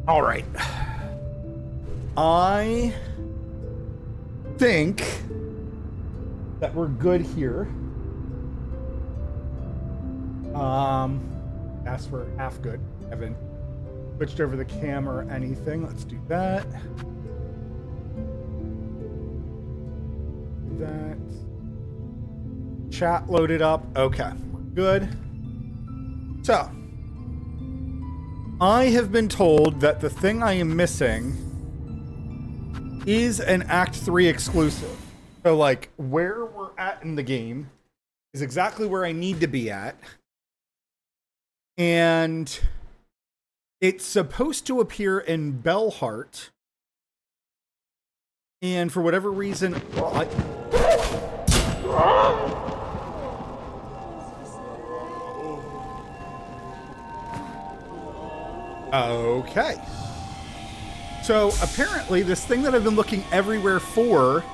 All right. I think that we're good here. Asked for half good. Haven't switched over the camera or anything. Let's do that. That. Chat loaded up. Okay, we're good. So, I have been told that the thing I am missing is an Act 3 exclusive. So, like, where we're at in the game is exactly where I need to be at. And it's supposed to appear in Bellheart. And for whatever reason, okay. So apparently this thing that I've been looking everywhere for,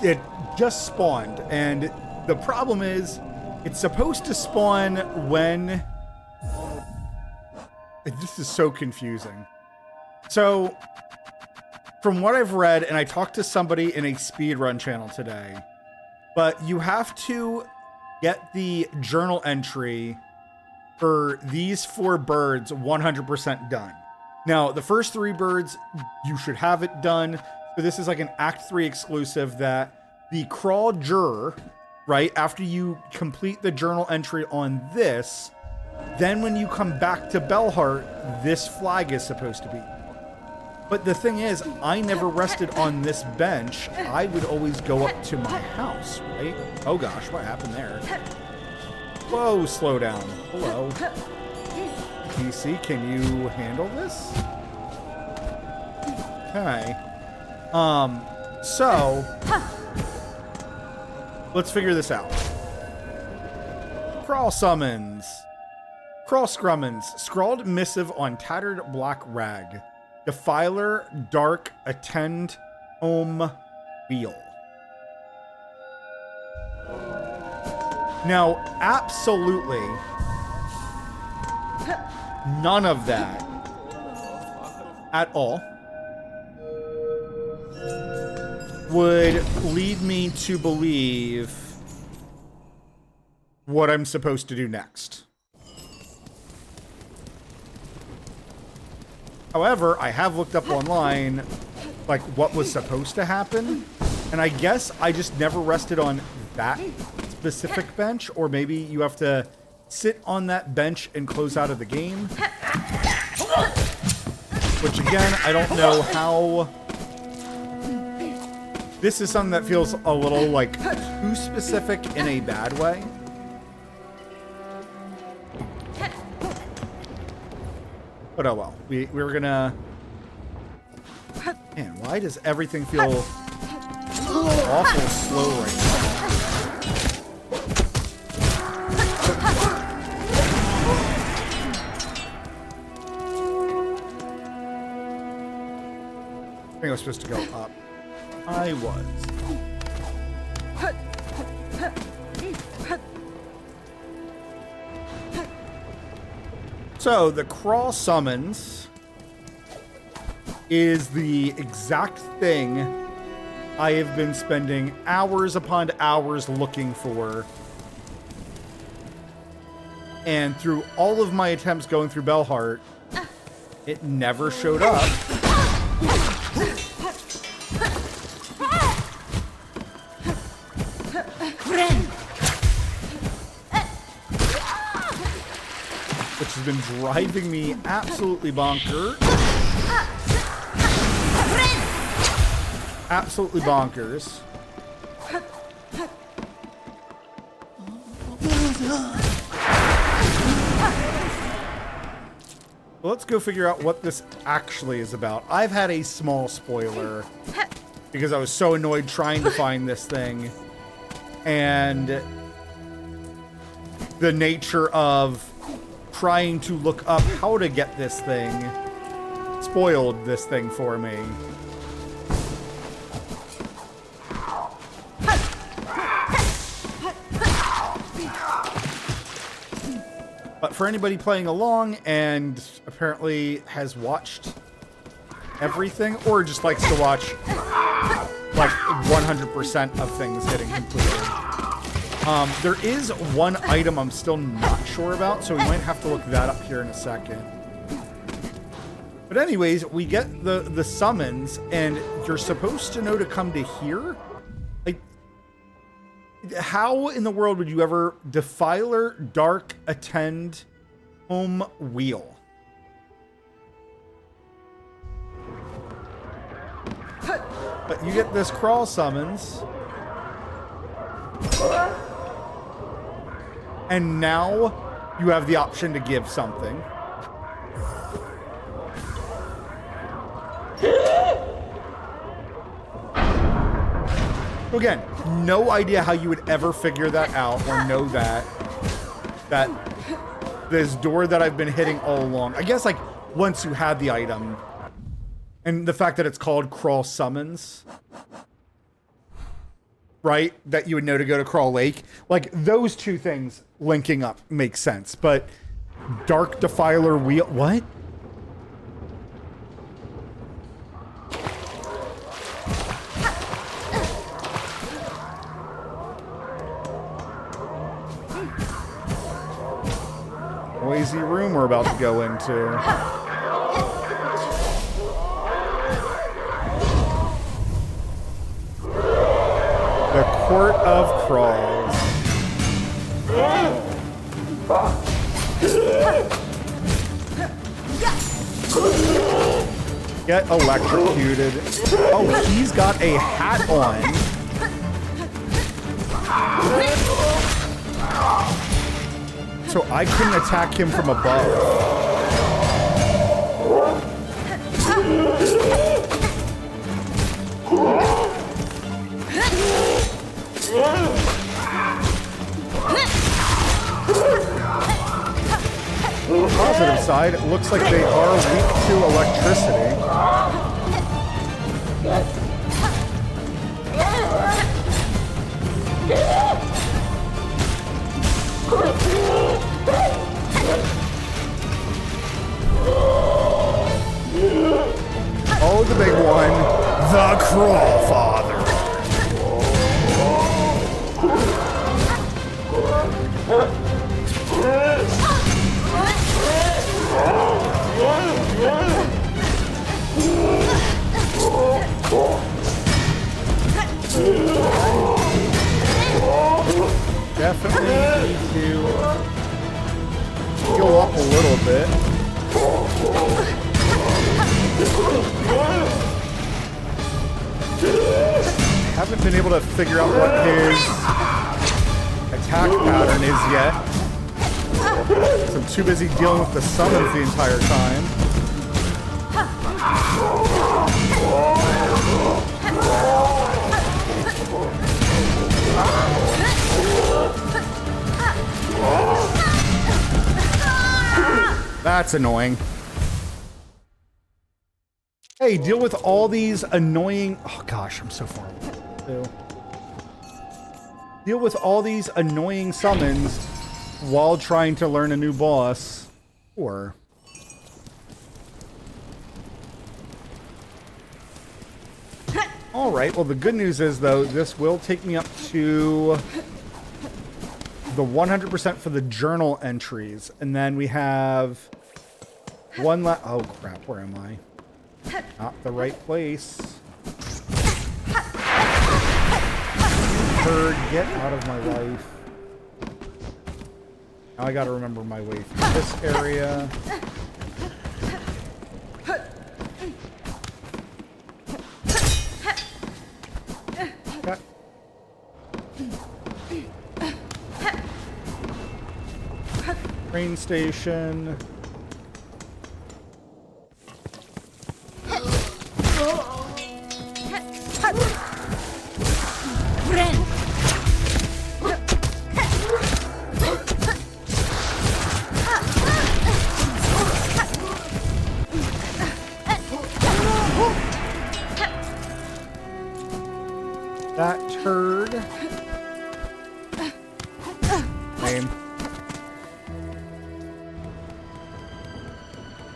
it just spawned. And the problem is, it's supposed to spawn when... This is so confusing. So, from what I've read, and I talked to somebody in a speedrun channel today, but you have to get the journal entry for these 4 birds 100% done. Now, the first 3 birds, you should have it done. So this is like an Act 3 exclusive that the crawl juror, right, after you complete the journal entry on this, then when you come back to Bellheart, this flag is supposed to be. But the thing is, I never rested on this bench. I would always go up to my house, right? Oh gosh, what happened there? Whoa, slow down. Hello. PC, can you handle this? Okay. So let's figure this out. Crawl summons. Crawl scrummons. Scrawled missive on tattered black rag. Defiler, dark, attend, home, wheel. Now, absolutely none of that at all would lead me to believe what I'm supposed to do next. However, I have looked up online, like, what was supposed to happen, and I guess I just never rested on that specific bench, or maybe you have to sit on that bench and close out of the game. Which, again, I don't know how... This is something that feels a little, like, too specific in a bad way. But oh well, we're gonna... Man, why does everything feel awful slow right now? I think I was supposed to go up. I was. So, the crawl summons is the exact thing I have been spending hours upon hours looking for. And through all of my attempts going through Bellheart, it never showed up. Which has been driving me absolutely bonkers. Absolutely bonkers. Well, let's go figure out what this actually is about. I've had a small spoiler because I was so annoyed trying to find this thing. And the nature of trying to look up how to get this thing spoiled this thing for me. But for anybody playing along and apparently has watched everything, or just likes to watch like 100% of things hitting completely. There is one item I'm still not sure about, so we might have to look that up here in a second. But anyways, we get the summons, and you're supposed to know to come to here. Like, how in the world would you ever Defiler, Dark, Attend, Home, Wheel? But you get this crawl summons. And now you have the option to give something. Again, no idea how you would ever figure that out or know that this door that I've been hitting all along. I guess like once you had the item and the fact that it's called Crawl Summons, right? That you would know to go to Crawl Lake. Like those two things linking up makes sense. But Dark Defiler Wheel, what? Noisy room we're about to go into. The Court of Crawls. Get electrocuted. Oh, he's got a hat on. So I couldn't attack him from above. On the positive side, it looks like they are weak to electricity. Oh, the big one. The Crawl Father. Definitely need to heal up a little bit. Haven't been able to figure out what his attack pattern is yet. So I'm too busy dealing with the summons the entire time. That's annoying. Hey, deal with all these annoying... Oh gosh, I'm so far away. Deal with all these annoying summons while trying to learn a new boss. Or... Alright, well the good news is though, this will take me up to the 100% for the journal entries. And then we have one last... Oh crap, where am I? Not the right place. Bird, get out of my life. Now I gotta remember my way through this area. Okay. Train station. That turd. Lame.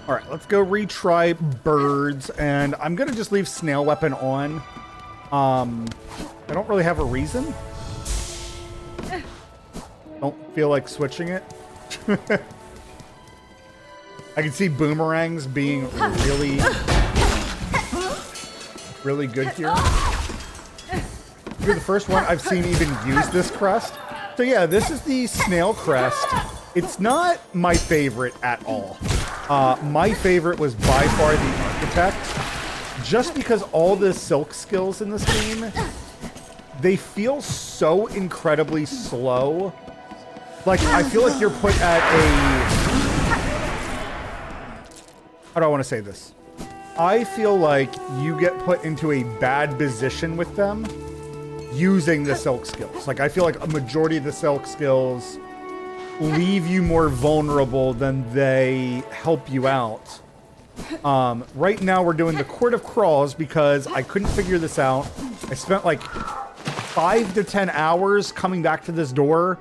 Alright. go retry birds, and I'm gonna just leave snail weapon on. I don't really have a reason. Don't feel like switching it. I can see boomerangs being really good here. You're the first one I've seen even use this crest. So yeah, this is the snail crest. It's not my favorite at all. My favorite was by far the architect, just because all the silk skills in this game, they feel so incredibly slow. Like, I feel like you're put at a... How do I want to say this? I feel like you get put into a bad position with them using the silk skills. Like, I feel like a majority of the silk skills leave you more vulnerable than they help you out. Right now we're doing the Court of Crawls because I couldn't figure this out. I spent like 5 to 10 hours coming back to this door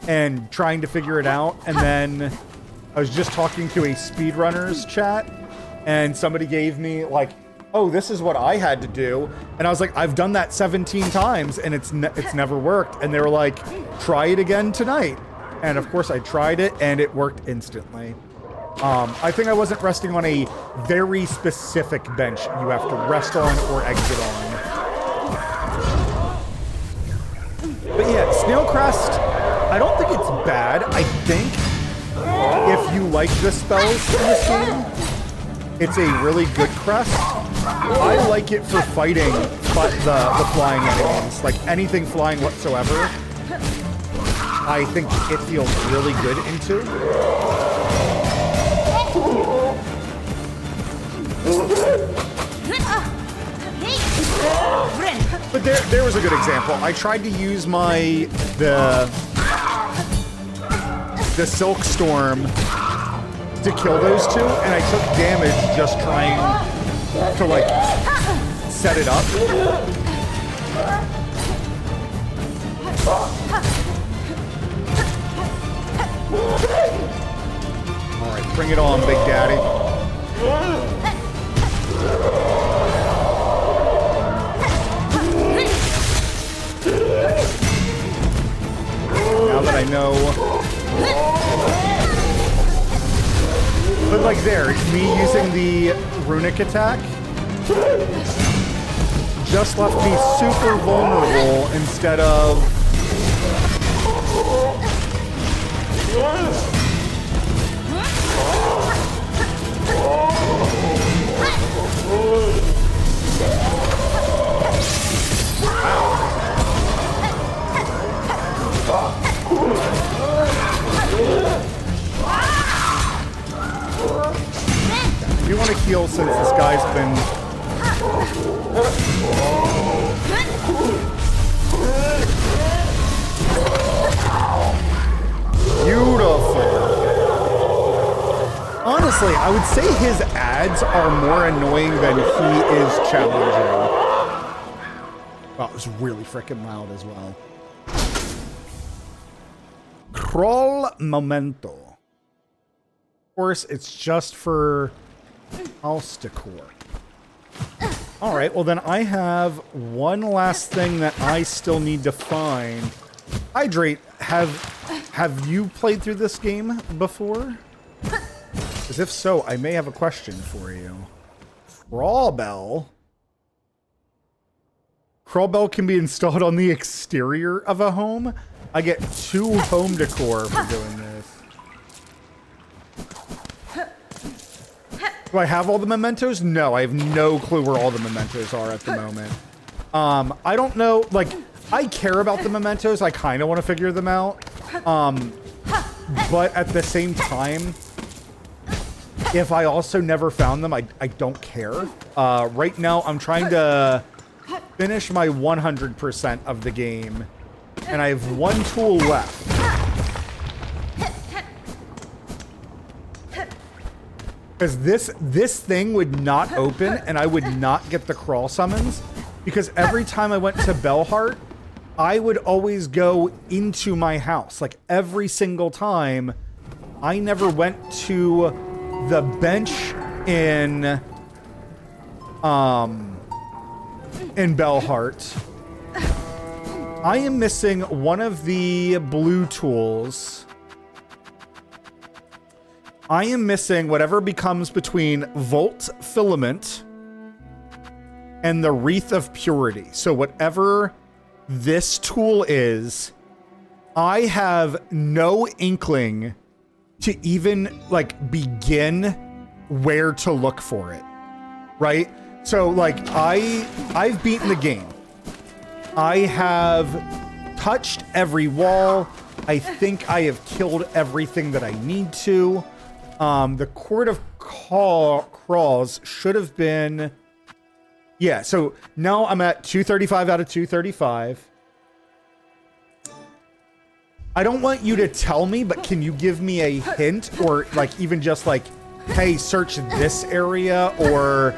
and trying to figure it out. And then I was just talking to a speedrunners chat and somebody gave me like, oh, this is what I had to do. And I was like, I've done that 17 times and it's never worked. And they were like, try it again tonight. And of course I tried it and it worked instantly. I think I wasn't resting on a very specific bench you have to rest on or exit on. But yeah, Snail Crest, I don't think it's bad. I think if you like the spells in this game, it's a really good crest. I like it for fighting the flying enemies, like anything flying whatsoever. I think it feels really good into. But there was a good example. I tried to use the Silk Storm to kill those two, and I took damage just trying to like set it up. All right, bring it on, Big Daddy. Now that I know. But like there, me using the runic attack just left me super vulnerable instead of... You want to heal since this guy's been... Beautiful. Honestly, I would say his ads are more annoying than he is challenging. Wow, it was really freaking loud as well. Crawl Momento. Of course, it's just for house decor. All right, well then I have one last thing that I still need to find. Hydrate, have you played through this game before? Because if so, I may have a question for you. Crawl Bell. Crawl Bell can be installed on the exterior of a home. I get 2 home decor for doing this. Do I have all the mementos? No, I have no clue where all the mementos are at the moment. I don't know, like, I care about the mementos. I kind of want to figure them out. But at the same time, if I also never found them, I don't care. Right now, I'm trying to finish my 100% of the game, and I have 1 tool left. Because this thing would not open, and I would not get the crawl summons, because every time I went to Bellheart, I would always go into my house. Like, every single time, I never went to the bench in Bellheart. I am missing one of the blue tools. I am missing whatever becomes between Volt Filament and the Wreath of Purity. So whatever this tool is, I have no inkling to even like begin where to look for it, right? So like I've beaten the game. I have touched every wall. I think I have killed everything that I need to. The Court of Crawls should have been... Yeah, so now I'm at 235 out of 235. I don't want you to tell me, but can you give me a hint or like even just like, hey, search this area or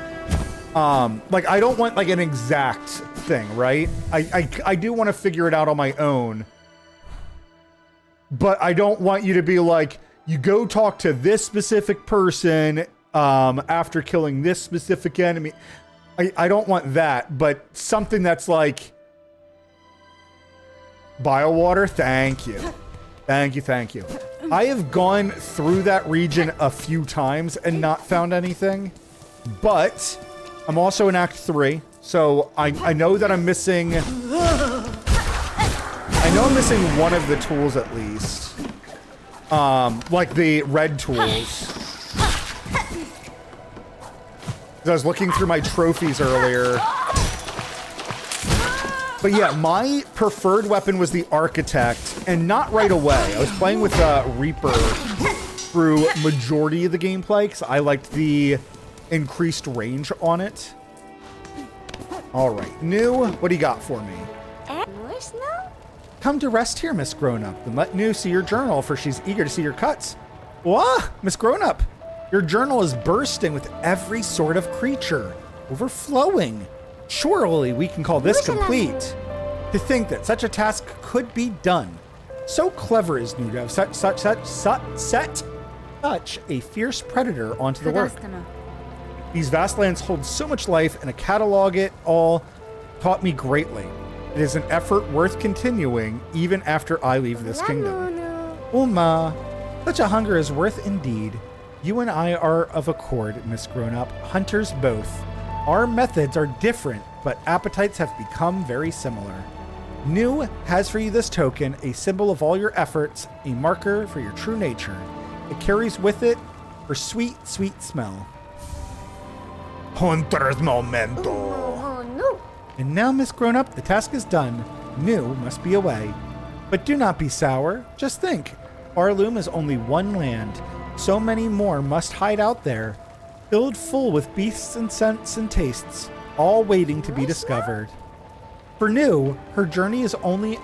like I don't want like an exact thing, right? I do want to figure it out on my own. But I don't want you to be like, you go talk to this specific person after killing this specific enemy. I don't want that, but something that's like biowater. Thank you. Thank you. Thank you. I have gone through that region a few times and not found anything, but I'm also in Act 3. So I know that I'm missing... I know I'm missing one of the tools at least. Like the red tools. I was looking through my trophies earlier. But yeah, my preferred weapon was the Architect, and not right away. I was playing with Reaper through majority of the gameplay, because I liked the increased range on it. Alright, New, what do you got for me? Come to rest here, Miss Grownup, and let New see your journal, for she's eager to see your cuts. What? Miss Grownup, your journal is bursting with every sort of creature. Overflowing. Surely we can call this complete. To think that such a task could be done. So clever is New to have set such a fierce predator onto the work. These vast lands hold so much life, and to catalog it all taught me greatly. It is an effort worth continuing even after I leave this kingdom. Uma, such a hunger is worth indeed. You and I are of accord, Miss Grownup, hunters both. Our methods are different, but appetites have become very similar. New has for you this token, a symbol of all your efforts, a marker for your true nature. It carries with it her sweet, sweet smell. Hunter's Memento. And now, Miss Grownup, the task is done. New must be away. But do not be sour. Just think. Arloom is only one land. So many more must hide out there, filled full with beasts and scents and tastes, all waiting to be discovered. For New, her journey is only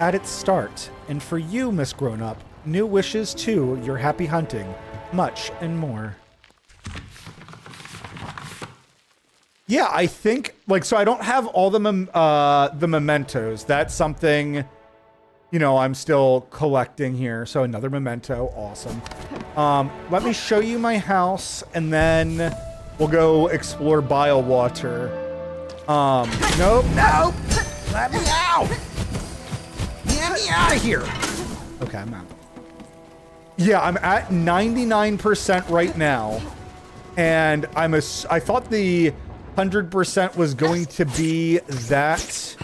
at its start. And for you, Miss Grownup, New wishes too your happy hunting, much and more. Yeah, I think, like, so I don't have all the mementos. That's something, you know, I'm still collecting here. So another memento, awesome. Let me show you my house, and then we'll go explore Biowater. Nope, nope! Let me out! Get me out of here! Okay, I'm out. Yeah, I'm at 99% right now, and I thought the 100% was going to be that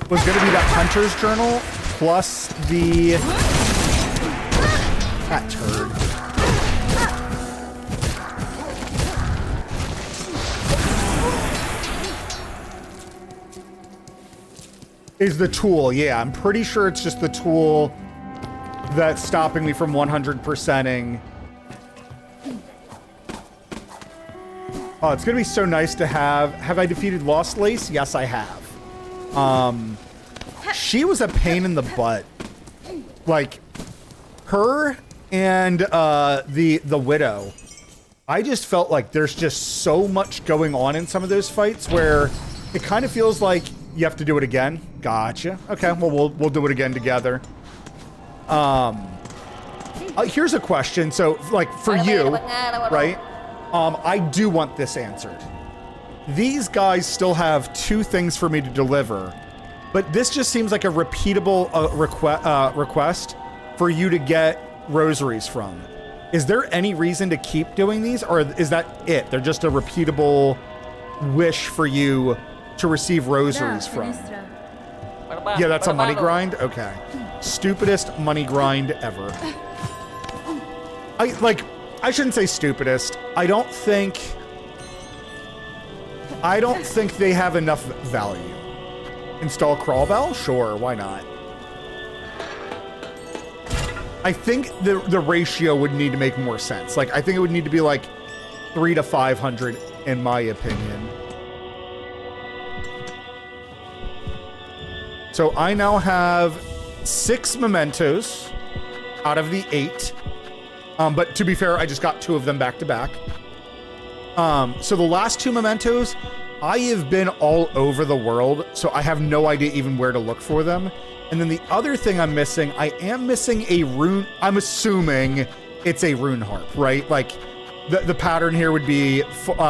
was going to be that hunter's journal plus the that turd. Is the tool. Yeah, I'm pretty sure it's just the tool that's stopping me from 100%ing. Oh, it's gonna be so nice to have. Have I defeated Lost Lace? Yes, I have. She was a pain in the butt. Like, her and the Widow. I just felt like there's just so much going on in some of those fights where it kind of feels like you have to do it again. Gotcha. Okay, well we'll do it again together. Here's a question. So, like, for you, right? I do want this answered. These guys still have 2 things for me to deliver, but this just seems like a repeatable request for you to get rosaries from. Is there any reason to keep doing these, or is that it? They're just a repeatable wish for you to receive rosaries from. Yeah, that's a money grind? Okay. Stupidest money grind ever. I shouldn't say stupidest. I don't think they have enough value. Install crawl bell? Sure, why not? I think the ratio would need to make more sense. Like, I think it would need to be like 300 to 500 in my opinion. So I now have 6 mementos out of the 8. But to be fair, I just got 2 of them back to back. So the last 2 mementos, I have been all over the world, so I have no idea even where to look for them. And then the other thing I'm missing, I am missing a rune. I'm assuming it's a rune harp, right? Like the pattern here would be, 4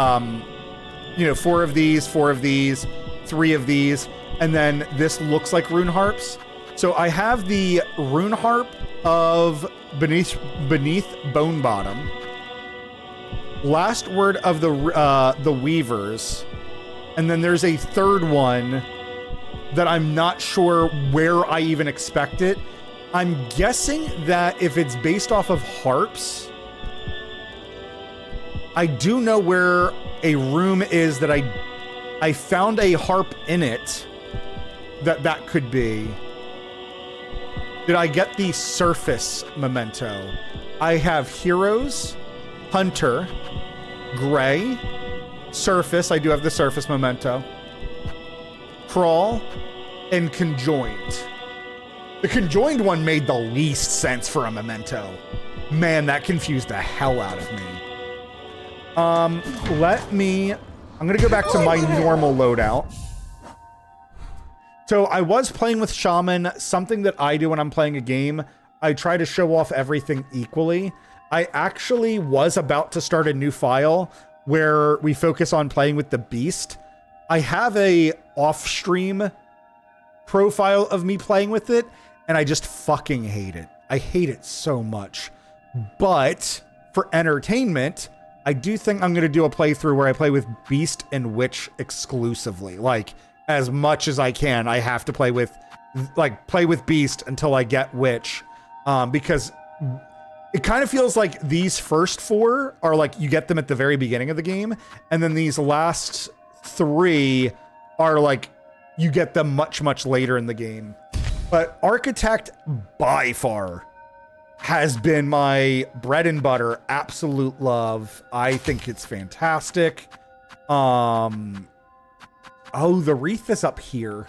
of these, 4 of these, 3 of these, and then this looks like rune harps. So I have the rune harp of beneath Bone Bottom. Last word of the Weavers, and then there's a third one that I'm not sure where I even expect it. I'm guessing that if it's based off of harps, I do know where a room is that I found a harp in it that could be. Did I get the surface memento? I have heroes, hunter, gray, surface. I do have the surface memento. Crawl, and conjoined. The conjoined one made the least sense for a memento. Man, that confused the hell out of me. I'm gonna go back to my normal loadout. So I was playing with Shaman, something that I do when I'm playing a game. I try to show off everything equally. I actually was about to start a new file where we focus on playing with the beast. I have a off-stream profile of me playing with it, and I just fucking hate it. I hate it so much. But for entertainment, I do think I'm going to do a playthrough where I play with Beast and Witch exclusively. Like, as much as I can, I have to play with Beast until I get Witch. Because it kind of feels like these first 4 are like, you get them at the very beginning of the game, and then these last 3 are like, you get them much, much later in the game. But Architect, by far, has been my bread and butter, absolute love. I think it's fantastic. Oh, the wreath is up here.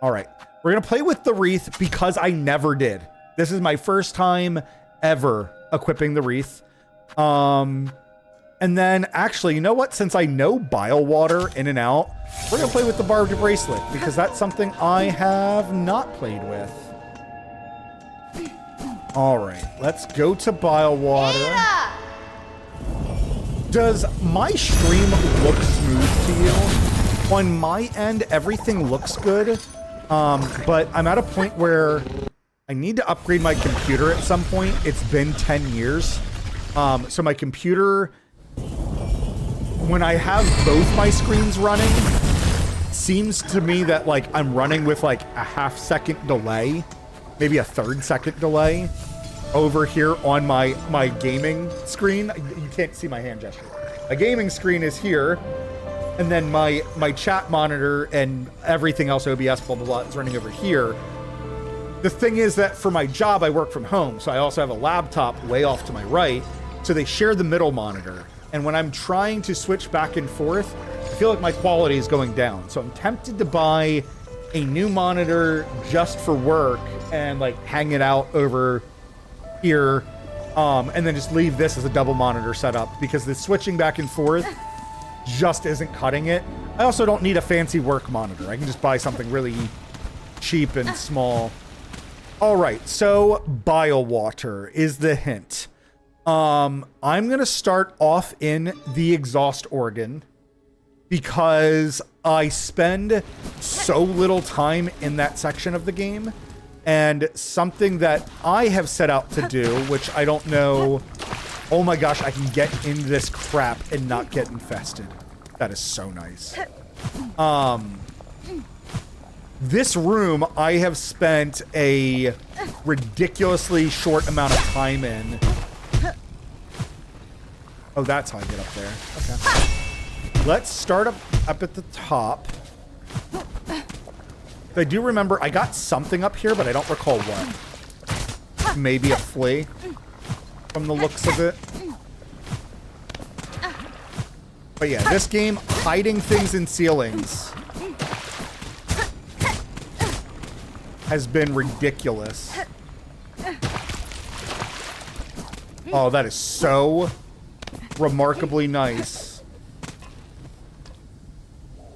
All right, we're gonna play with the wreath because I never did. This is my first time ever equipping the wreath. And then actually, you know what? Since I know bile water in and out, we're gonna play with the barbed bracelet because that's something I have not played with. All right, let's go to bile water. Yeah. Does my stream look smooth to you? On my end, everything looks good, but I'm at a point where I need to upgrade my computer at some point. It's been 10 years. So my computer, when I have both my screens running, seems to me that like I'm running with like a half-second delay, maybe a third-second delay over here on my gaming screen. You can't see my hand gesture. My gaming screen is here, and then my chat monitor and everything else, OBS, blah, blah, blah, is running over here. The thing is that for my job, I work from home, so I also have a laptop way off to my right, so they share the middle monitor. And when I'm trying to switch back and forth, I feel like my quality is going down. So I'm tempted to buy a new monitor just for work and like hang it out over here, and then just leave this as a double monitor setup because the switching back and forth just isn't cutting it. I also don't need a fancy work monitor. I can just buy something really cheap and small. All right, so bile water is the hint. I'm going to start off in the exhaust organ because I spend so little time in that section of the game, and something that I have set out to do, which I don't know. Oh my gosh, I can get into this crap and not get infested. That is so nice. This room I have spent a ridiculously short amount of time in. Oh, that's how I get up there. Okay. Let's start up at the top. I do remember I got something up here, but I don't recall what. Maybe a flea from the looks of it. But yeah, this game, hiding things in ceilings has been ridiculous. Oh, that is so remarkably nice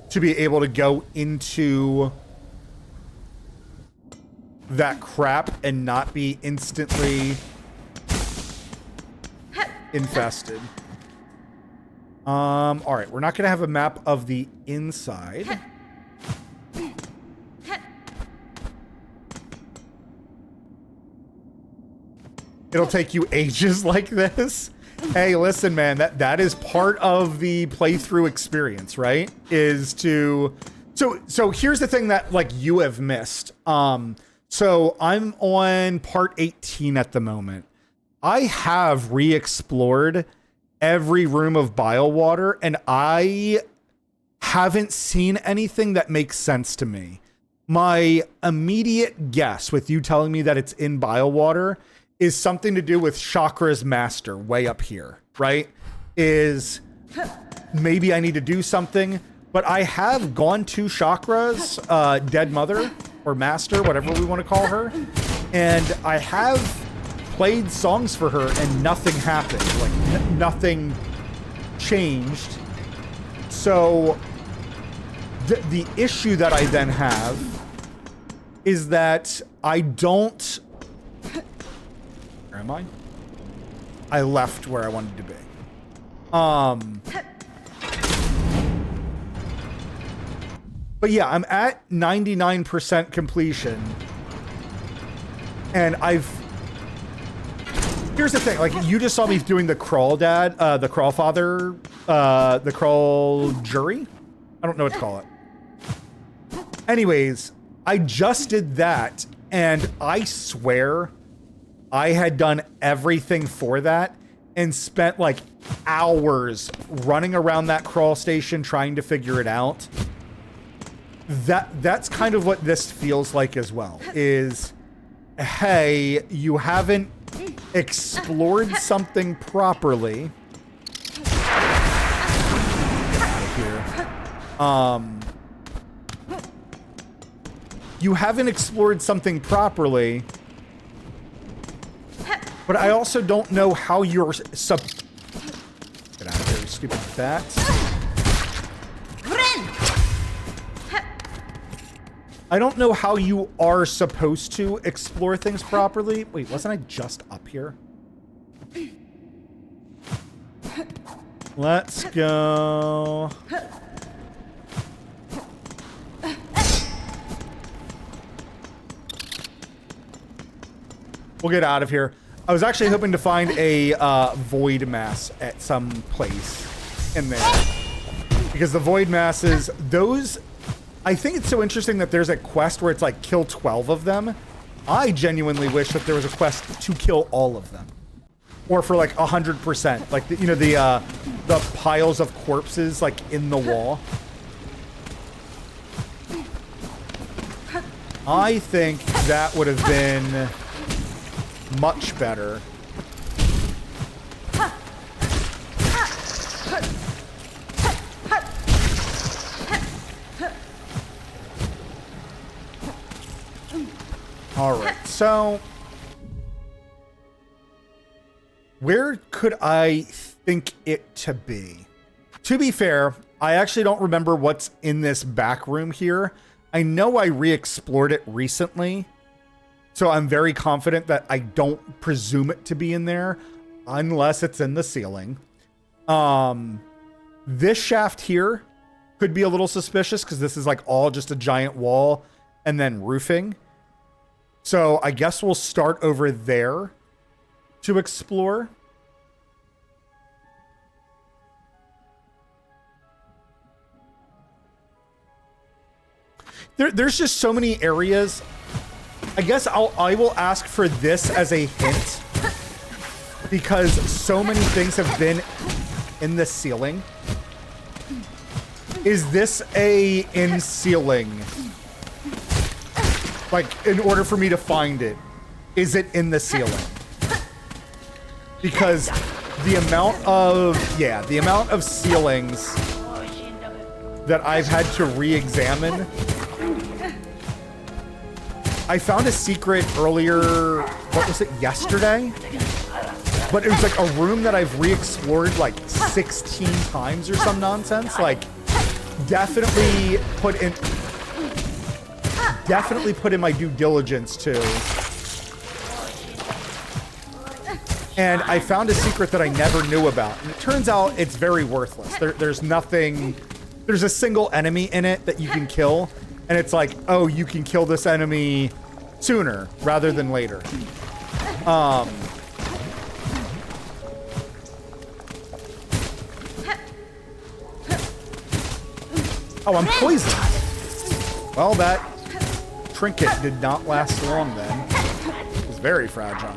to be able to go into that crap and not be instantly infested. All right, we're not gonna have a map of the inside. It'll take you ages like this. Hey, listen, man, that is part of the playthrough experience, right? Is to so here's the thing that like you have missed. So I'm on part 18 at the moment. I have re-explored every room of bile water, and I haven't seen anything that makes sense to me. My immediate guess, with you telling me that it's in bile water, is something to do with Chakra's master way up here, right? Is maybe I need to do something, but I have gone to Chakra's dead mother or master, whatever we want to call her, and I have played songs for her and nothing happened, like nothing changed. So the issue that I then have is that I don't... Where am I? I left where I wanted to be. But yeah, I'm at 99% completion. And here's the thing, like, you just saw me doing the crawl dad, the crawl father, the crawl jury? I don't know what to call it. Anyways, I just did that, and I swear I had done everything for that and spent like hours running around that crawl station trying to figure it out. That's kind of what this feels like as well, is, hey, you haven't explored something properly. Get out of here. You haven't explored something properly, but I also don't know how you're Get out of here, you stupid bat. I don't know how you are supposed to explore things properly. Wait, wasn't I just up here? Let's go. We'll get out of here. I was actually hoping to find a void mass at some place in there. Because the void masses, those... I think it's so interesting that there's a quest where it's like kill 12 of them. I genuinely wish that there was a quest to kill all of them. Or for like 100%. Like, you know, the piles of corpses like in the wall. I think that would have been much better. All right, so where could I think it to be? To be fair, I actually don't remember what's in this back room here. I know I re-explored it recently, So I'm very confident that I don't presume it to be in there unless it's in the ceiling. This shaft here could be a little suspicious because this is like all just a giant wall and then roofing. So I guess we'll start over there to explore. There's just so many areas. I guess I will ask for this as a hint because so many things have been in the ceiling. Is this a in ceiling? Like, in order for me to find it, is it in the ceiling? Because the amount of ceilings that I've had to re-examine. I found a secret earlier, what was it, yesterday? But it was like a room that I've re-explored like 16 times or some nonsense. Like, definitely put in my due diligence too. And I found a secret that I never knew about. And it turns out it's very worthless. There's nothing, there's a single enemy in it that you can kill. And it's like, oh, you can kill this enemy sooner rather than later. Oh, I'm poisoned. Well, that trinket did not last long then. It was very fragile.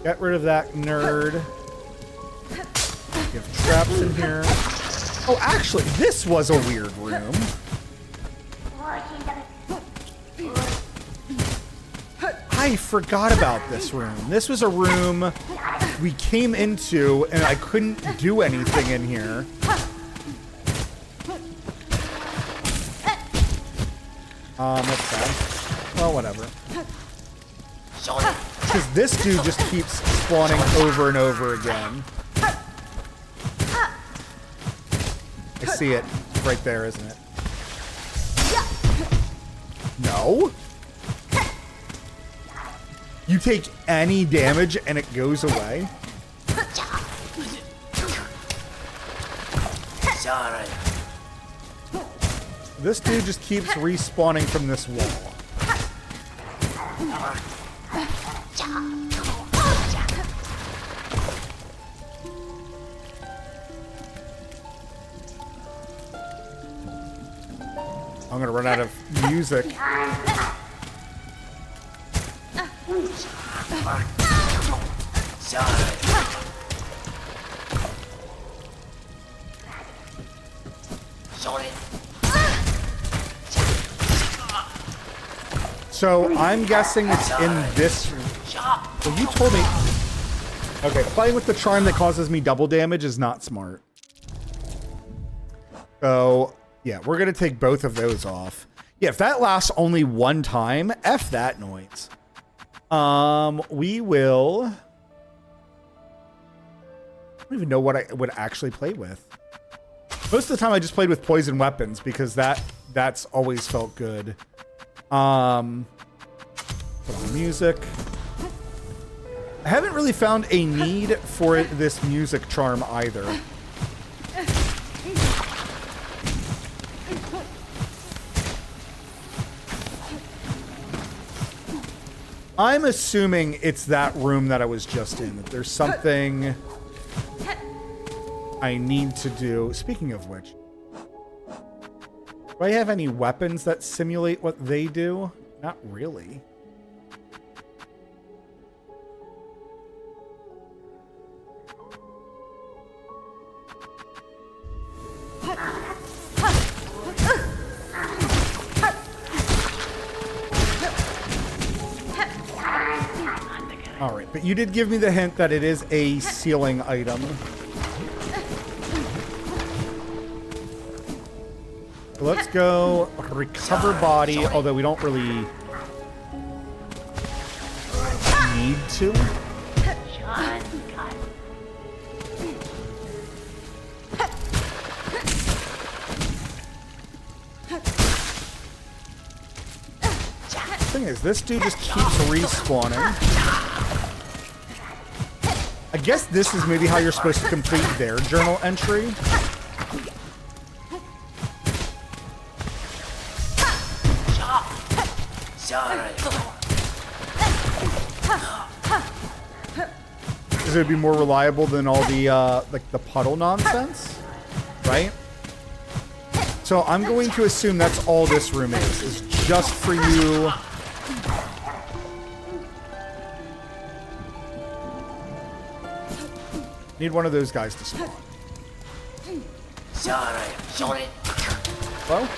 Get rid of that nerd. You have traps in here. Oh, actually, this was a weird room. I forgot about this room. This was a room we came into and I couldn't do anything in here. That's sad. Well, whatever. Because this dude just keeps spawning over and over again. I see it right there, isn't it? No? You take any damage and it goes away? This dude just keeps respawning from this wall. I'm gonna run out of music. So I'm guessing it's in this. Well, you told me. Okay, playing with the charm that causes me double damage is not smart. So yeah, we're gonna take both of those off. Yeah, if that lasts only one time, F that noise. We will. I don't even know what I would actually play with. Most of the time, I just played with poison weapons because that's always felt good. Put on music. I haven't really found a need for this music charm either. I'm assuming it's that room that I was just in. That there's something I need to do. Speaking of which, do I have any weapons that simulate what they do? Not really. All right, but you did give me the hint that it is a ceiling item. Let's go recover body, although we don't really need to. thing is, this dude just keeps respawning. I guess this is maybe how you're supposed to complete their journal entry. Because it would be more reliable than all the, like, the puddle nonsense, right? So I'm going to assume that's all this room is just for you. Need one of those guys to spawn. Hello?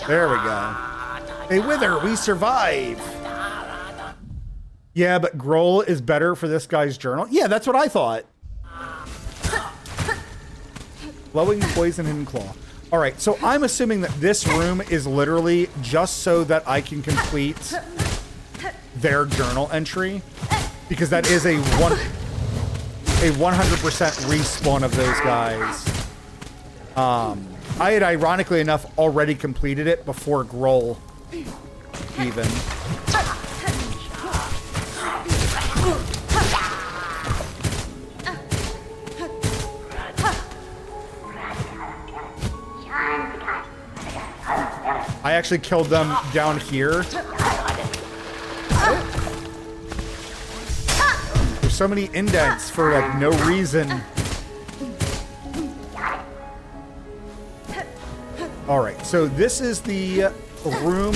There we go. Hey, Wither, we survive. Yeah, but Grohl is better for this guy's journal. Yeah, that's what I thought. Glowing poison hidden claw. All right, so I'm assuming that this room is literally just so that I can complete their journal entry, because that is a 100% respawn of those guys. I had, ironically enough, already completed it before Grohl even. I actually killed them down here. There's so many indents for, like, no reason. All right, so this is the room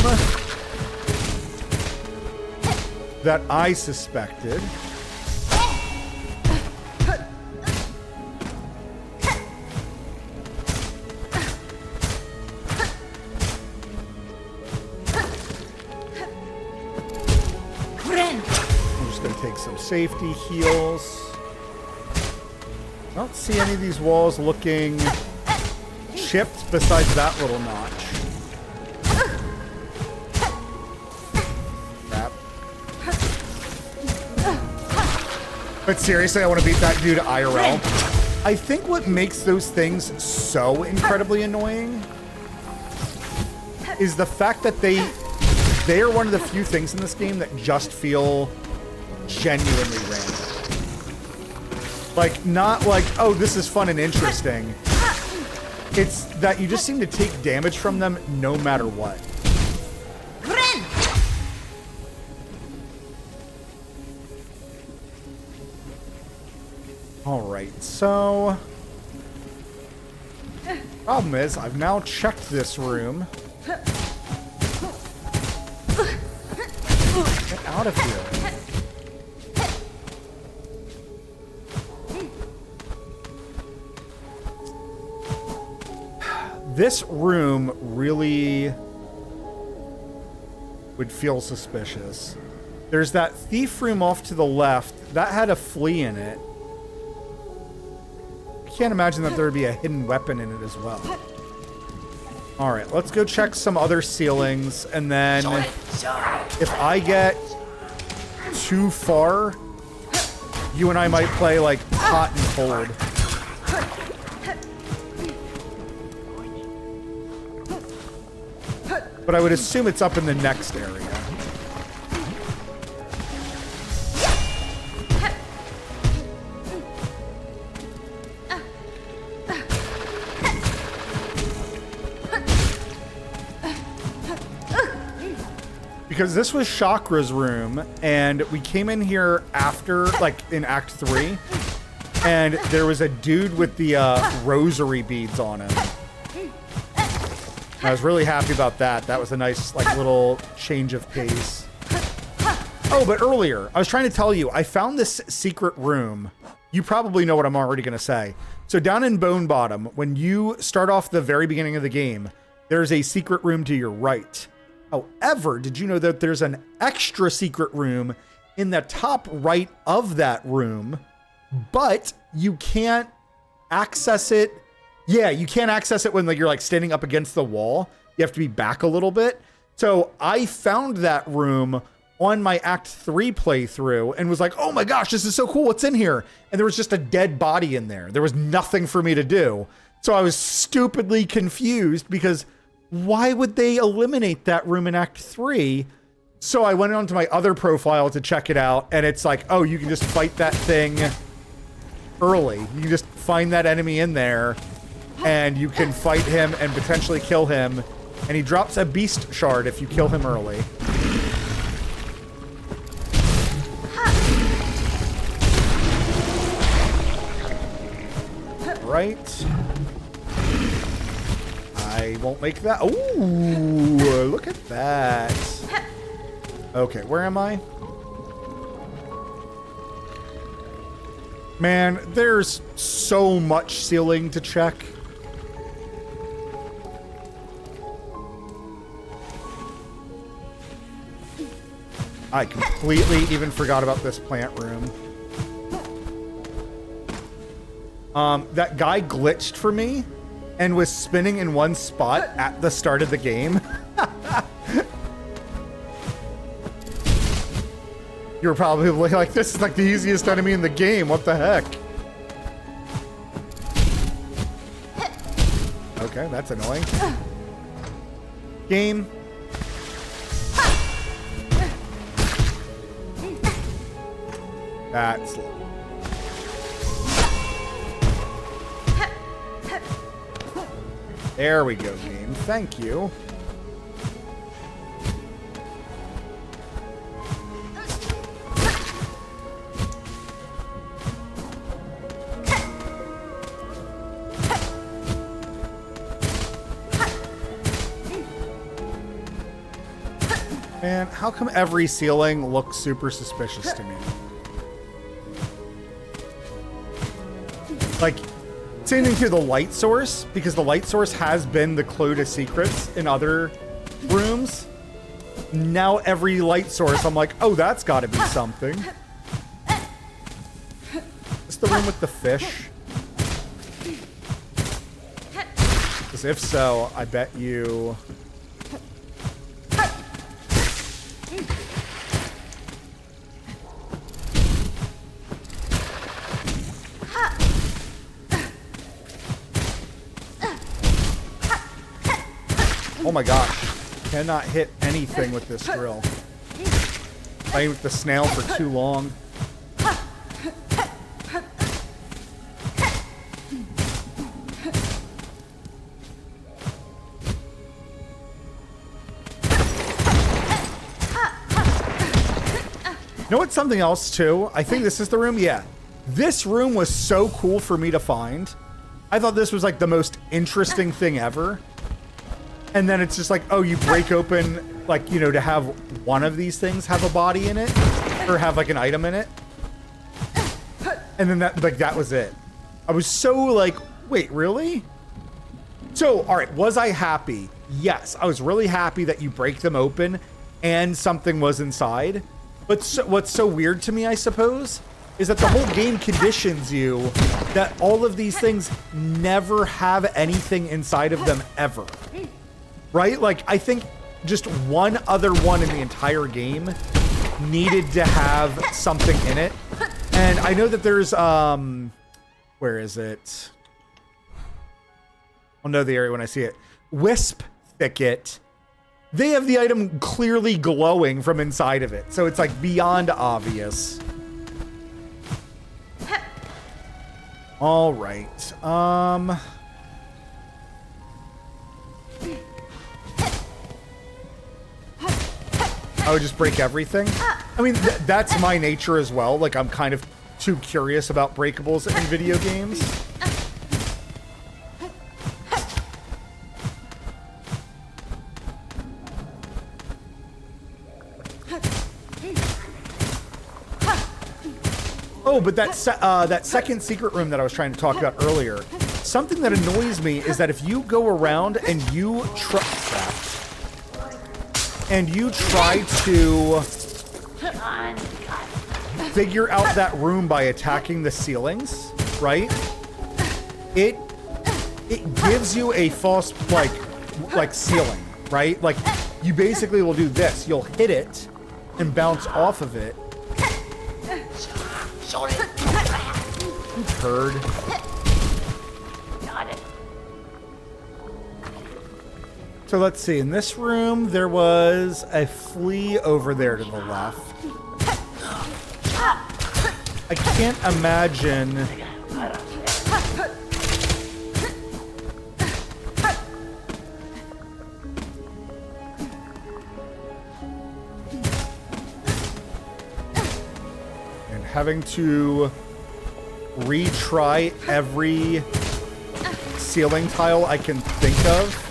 that I suspected. I'm just going to take some safety heals. I don't see any of these walls looking chipped besides that little notch. Crap. But seriously, I want to beat that dude IRL. I think what makes those things so incredibly annoying is the fact that they are one of the few things in this game that just feel genuinely random. Like, not like, oh, this is fun and interesting. It's that you just seem to take damage from them no matter what. All right, so problem is I've now checked this room. Get out of here. This room really would feel suspicious. There's that thief room off to the left. That had a flea in it. I can't imagine that there would be a hidden weapon in it as well. All right, let's go check some other ceilings. And then if I get too far, you and I might play like hot and cold. But I would assume it's up in the next area. Because this was Chakra's room, and we came in here after, like, in Act 3, and there was a dude with the rosary beads on him. I was really happy about that. That was a nice, like, little change of pace. Oh, but earlier, I was trying to tell you, I found this secret room. You probably know what I'm already going to say. So down in Bone Bottom, when you start off the very beginning of the game, there's a secret room to your right. However, did you know that there's an extra secret room in the top right of that room, but you can't access it? Yeah, you can't access it when, like, you're like standing up against the wall. You have to be back a little bit. So I found that room on my Act 3 playthrough and was like, oh my gosh, this is so cool. What's in here? And there was just a dead body in there. There was nothing for me to do. So I was stupidly confused because why would they eliminate that room in Act 3? So I went onto my other profile to check it out, and it's like, oh, you can just fight that thing early. You can just find that enemy in there, and you can fight him and potentially kill him. And he drops a beast shard if you kill him early. Right. I won't make that. Ooh, look at that. Okay, where am I? Man, there's so much ceiling to check. I completely even forgot about this plant room. That guy glitched for me and was spinning in one spot at the start of the game. You're probably like, this is like the easiest enemy in the game. What the heck? Okay, that's annoying. Game. That's... There we go, game. Thank you. Man, how come every ceiling looks super suspicious to me? Like, same thing to the light source, because the light source has been the clue to secrets in other rooms. Now every light source, I'm like, oh, that's got to be something. Is this the room with the fish? Because if so, I bet you... Oh my gosh, cannot hit anything with this drill. Playing with the snail for too long. You know what's something else too? I think this is the room, yeah. This room was so cool for me to find. I thought this was like the most interesting thing ever. And then it's just like, oh, you break open, like, you know, to have one of these things have a body in it, or have like an item in it. And then that, like, that was it. I was so like, wait, really? So, all right, was I happy? Yes, I was really happy that you break them open and something was inside. But what's so weird to me, I suppose, is that the whole game conditions you that all of these things never have anything inside of them ever. Right? Like, I think just one other one in the entire game needed to have something in it. And I know that there's, where is it? I'll know the area when I see it. Wisp Thicket. They have the item clearly glowing from inside of it. So it's like beyond obvious. All right. I would just break everything. I mean, that's my nature as well. Like, I'm kind of too curious about breakables in video games. Oh, but that second secret room that I was trying to talk about earlier, something that annoys me is that if you go around and you try to figure out that room by attacking the ceilings, right? It gives you a false like ceiling. right? Like, you basically will do this. You'll hit it and bounce off of it. You turd. So let's see. In this room, there was a flea over there to the left. I can't imagine... and having to retry every ceiling tile I can think of.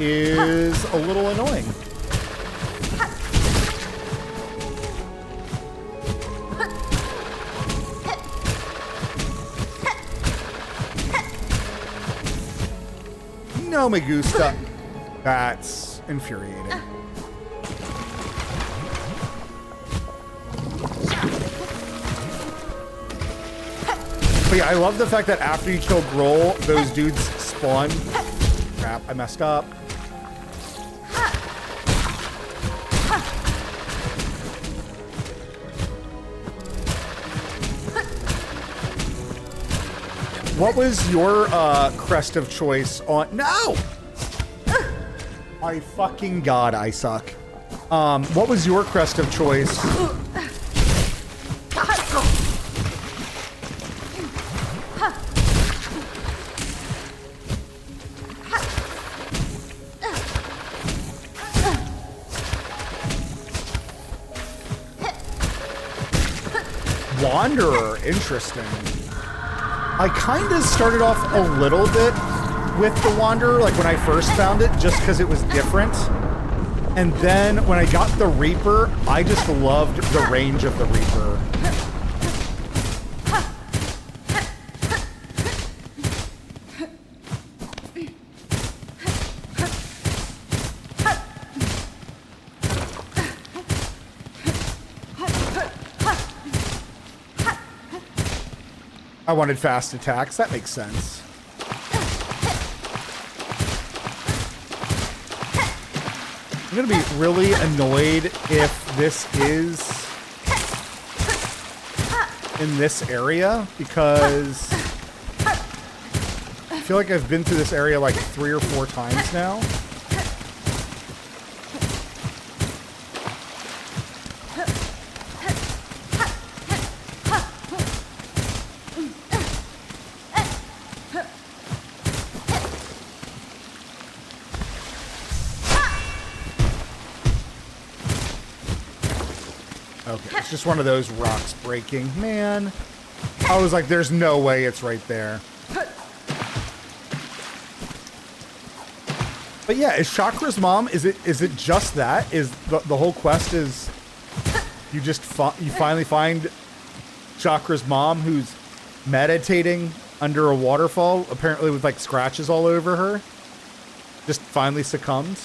Is a little annoying. No me gusta. That's infuriating. But yeah, I love the fact that after you kill Grohl, those dudes spawn. Crap, I messed up. What was your crest of choice on... No! My fucking god, I suck. What was your crest of choice? Wanderer, interesting. I kind of started off a little bit with the Wanderer, like when I first found it, just because it was different. And then when I got the Reaper, I just loved the range of the Reaper. I wanted fast attacks. That makes sense. I'm going to be really annoyed if this is in this area, because I feel like I've been through this area like 3 or 4 times now. Okay, it's just one of those rocks breaking. Man, I was like, there's no way it's right there. But yeah, is Chakra's mom, is it just that? Is the whole quest is you just you finally find Chakra's mom who's meditating under a waterfall, apparently with like scratches all over her. Just finally succumbed.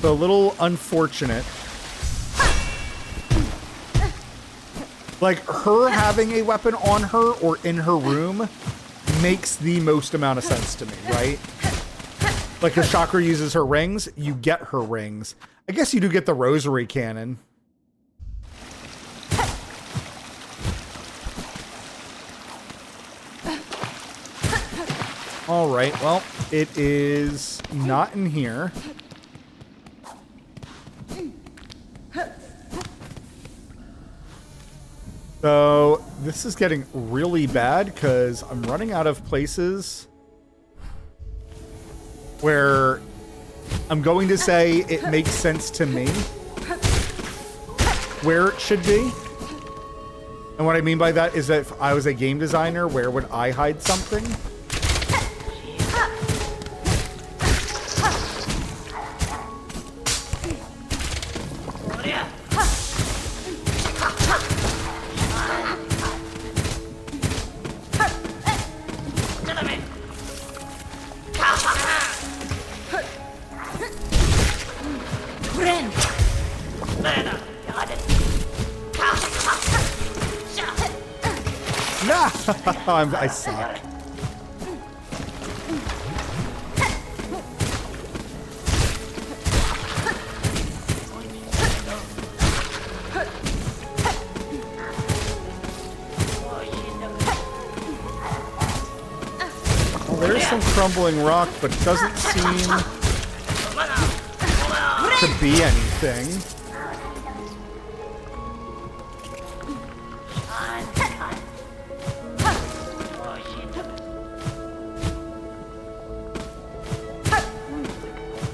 So a little unfortunate. Like, her having a weapon on her or in her room makes the most amount of sense to me, right? Like, if Chakra uses her rings, you get her rings. I guess you do get the rosary cannon. All right, well, it is not in here. So this is getting really bad because I'm running out of places where I'm going to say it makes sense to me where it should be. And what I mean by that is that if I was a game designer, where would I hide something? No! I suck. Well, there's some crumbling rock, but it doesn't seem to be anything.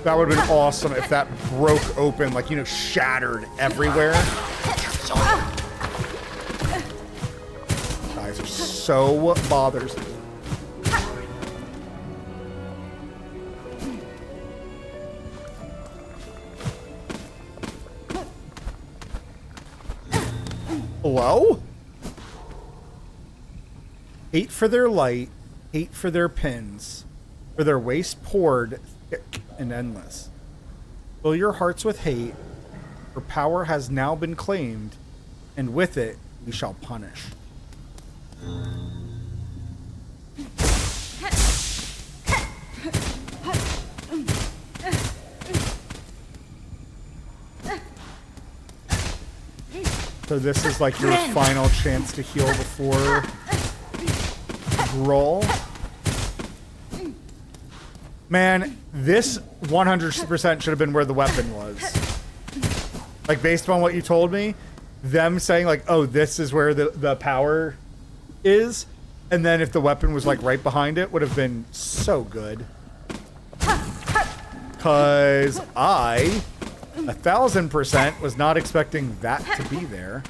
That would have been awesome if that broke open, like, you know, shattered everywhere. Guys are so bothersome. Hello? Hate for their light, hate for their pins, for their waste poured thick and endless. Fill your hearts with hate, for power has now been claimed, and with it we shall punish. So this is like your final chance to heal before roll. Man, this 100% should have been where the weapon was. Like, based on what you told me, them saying, like, oh, this is where the power is, and then if the weapon was, like, right behind it, would have been so good. Because I, 1000%, was not expecting that to be there.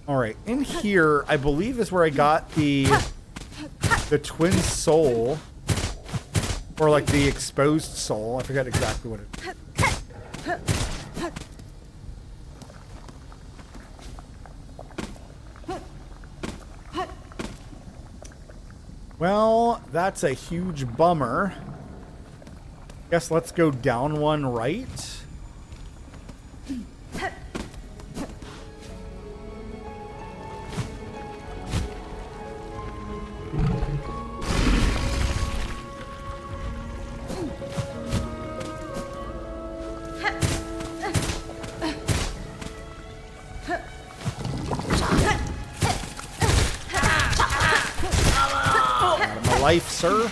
Alright, in here, I believe is where I got the twin soul, or like the exposed soul. I forget exactly what it is. Well, that's a huge bummer. Guess let's go down one right. Life, sir.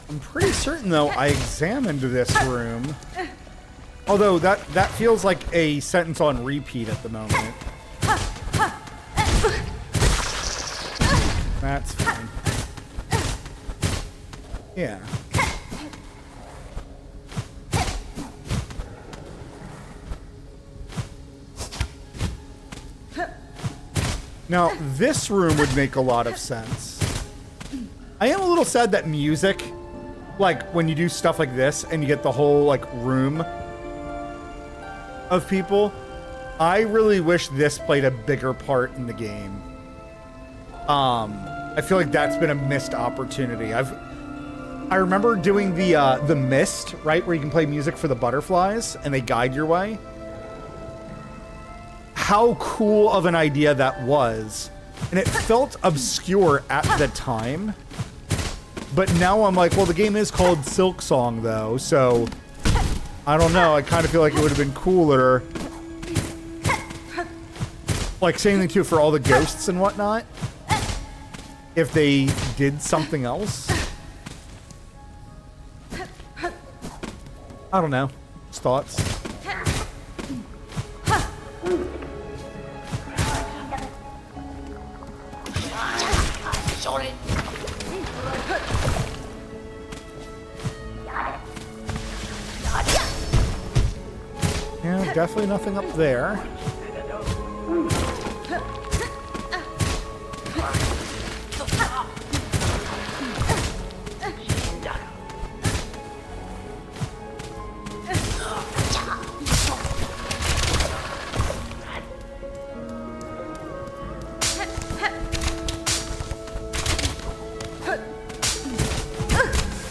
I'm pretty certain, though, I examined this room. Although that feels like a sentence on repeat at the moment. That's fine. Yeah. Now, this room would make a lot of sense. I am a little sad that music, like, when you do stuff like this and you get the whole, like, room of people, I really wish this played a bigger part in the game. I feel like that's been a missed opportunity. I remember doing the Mist, right, where you can play music for the butterflies and they guide your way. How cool of an idea that was. And it felt obscure at the time. But now I'm like, well, the game is called Silk Song, though, so I don't know. I kind of feel like it would have been cooler. Like, same thing, too, for all the ghosts and whatnot. If they did something else. I don't know. Just thoughts. Yeah, definitely nothing up there.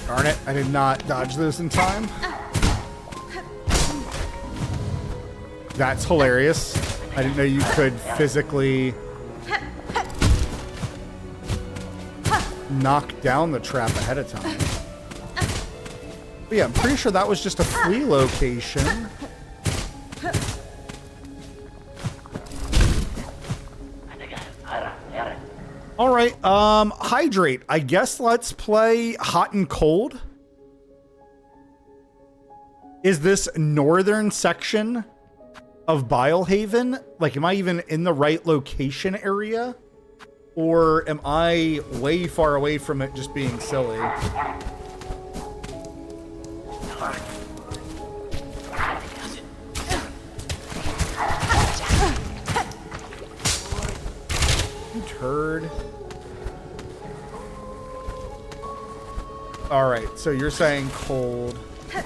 Darn it, I did not dodge those in time. That's hilarious. I didn't know you could physically knock down the trap ahead of time. But yeah, I'm pretty sure that was just a free location. All right, hydrate. I guess let's play hot and cold. Is this northern section of Bilehaven? Like, am I even in the right location area? Or am I way far away from it just being silly? You turd. All right, so you're saying cold. Huh.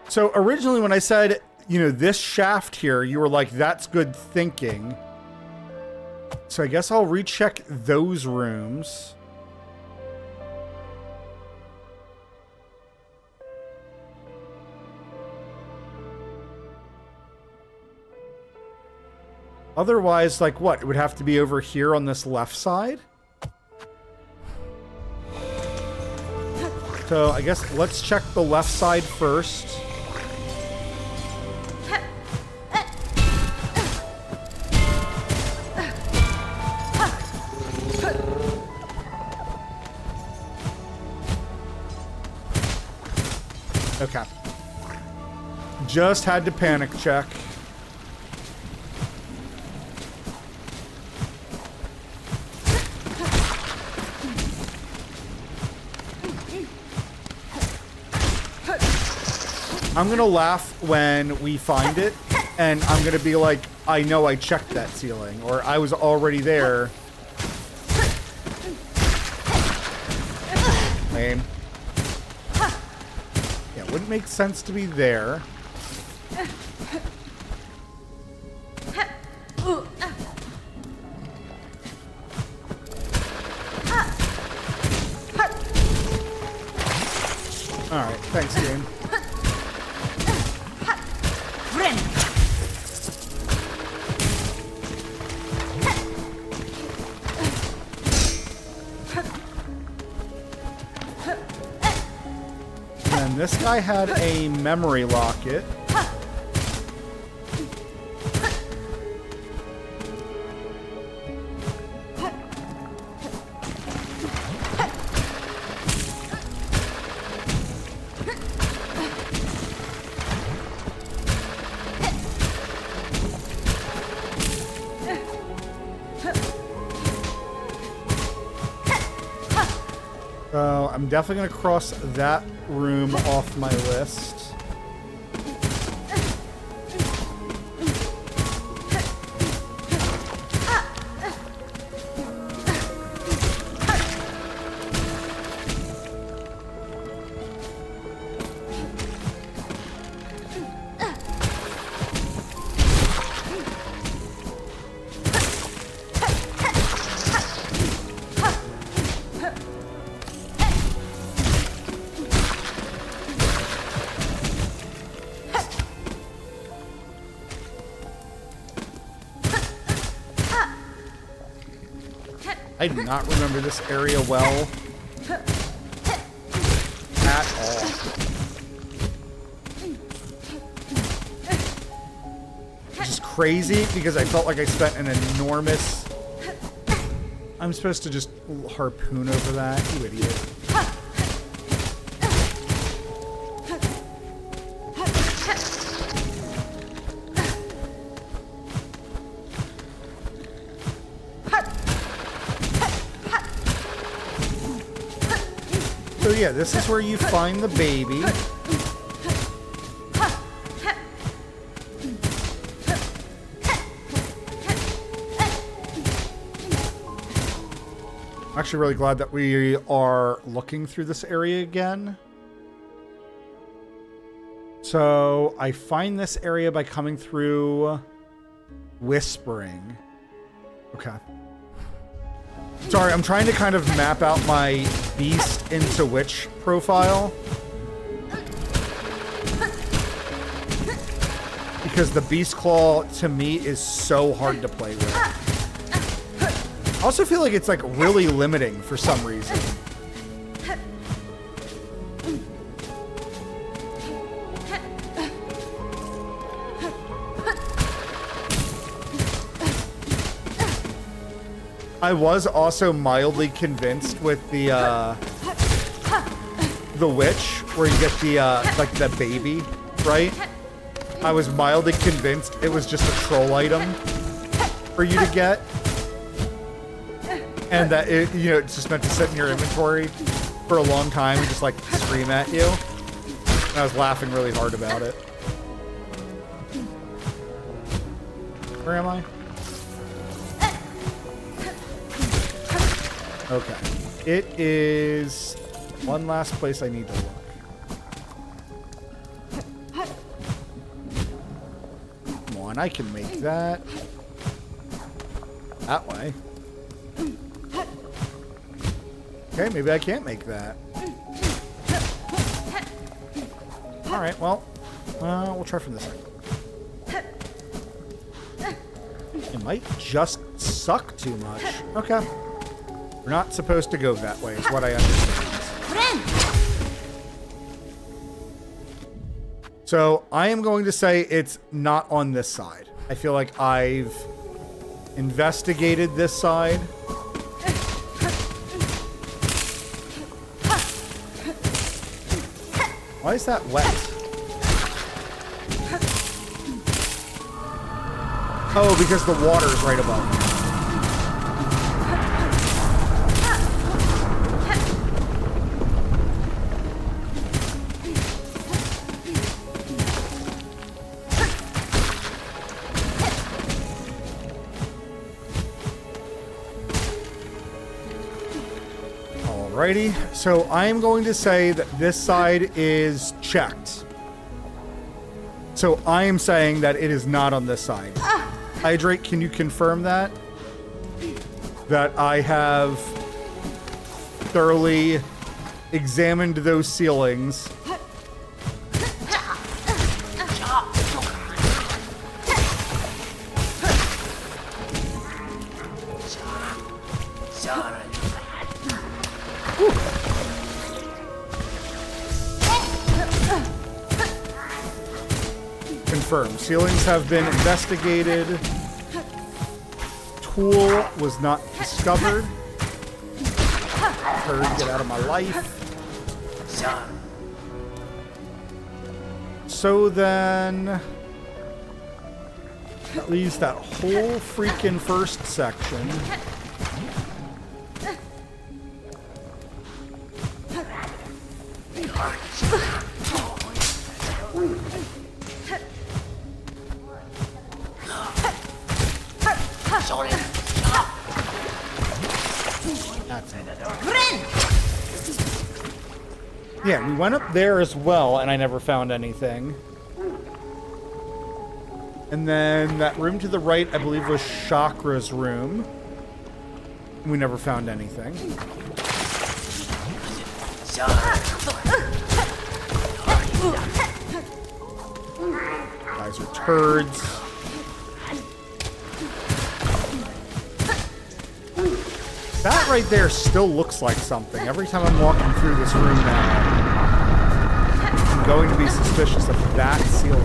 So originally when I said, you know, this shaft here, you were like, that's good thinking. So I guess I'll recheck those rooms. Otherwise, like what? It would have to be over here on this left side. So I guess let's check the left side first. Okay. Just had to panic check. I'm gonna laugh when we find it, and I'm gonna be like, I know I checked that ceiling, or I was already there. Lame. Yeah, it wouldn't make sense to be there. Alright, thanks, game. And this guy had a memory locket. So I'm definitely going to cross that room off my list. I do not remember this area well at all. Which is crazy because I felt like I spent an enormous... I'm supposed to just harpoon over that? You idiot. So yeah, this is where you find the baby. I'm actually really glad that we are looking through this area again. So I find this area by coming through whispering. Okay. Sorry, I'm trying to kind of map out my beast into witch profile. Because the beast claw, to me, is so hard to play with. I also feel like it's like really limiting for some reason. I was also mildly convinced with the witch, where you get the like the baby, right? I was mildly convinced it was just a troll item for you to get, and that it, you know, it's just meant to sit in your inventory for a long time and just like scream at you. And I was laughing really hard about it. Where am I? Okay. It is one last place I need to look. Come on, I can make that. That way. Okay, maybe I can't make that. Alright, well, we'll try from this side. It might just suck too much. Okay. We're not supposed to go that way, is what I understand. So I am going to say it's not on this side. I feel like I've investigated this side. Why is that wet? Oh, because the water's right above me. Alrighty, so I am going to say that this side is checked. So I am saying that it is not on this side. Hydrate, can you confirm that? That I have thoroughly examined those ceilings. Confirmed. Ceilings have been investigated. Tool was not discovered. Turd, get out of my life. So then, that leaves that whole freaking first section. Yeah, we went up there as well, and I never found anything. And then that room to the right, I believe, was Chakra's room. We never found anything. Guys are turds. That right there still looks like something. Every time I'm walking through this room now, I'm going to be suspicious of that ceiling.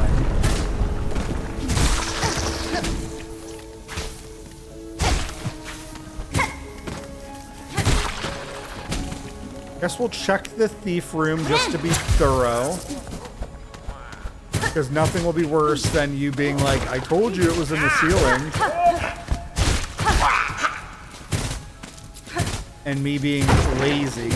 Guess we'll check the thief room just to be thorough. Because nothing will be worse than you being like, I told you it was in the ceiling. And me being lazy.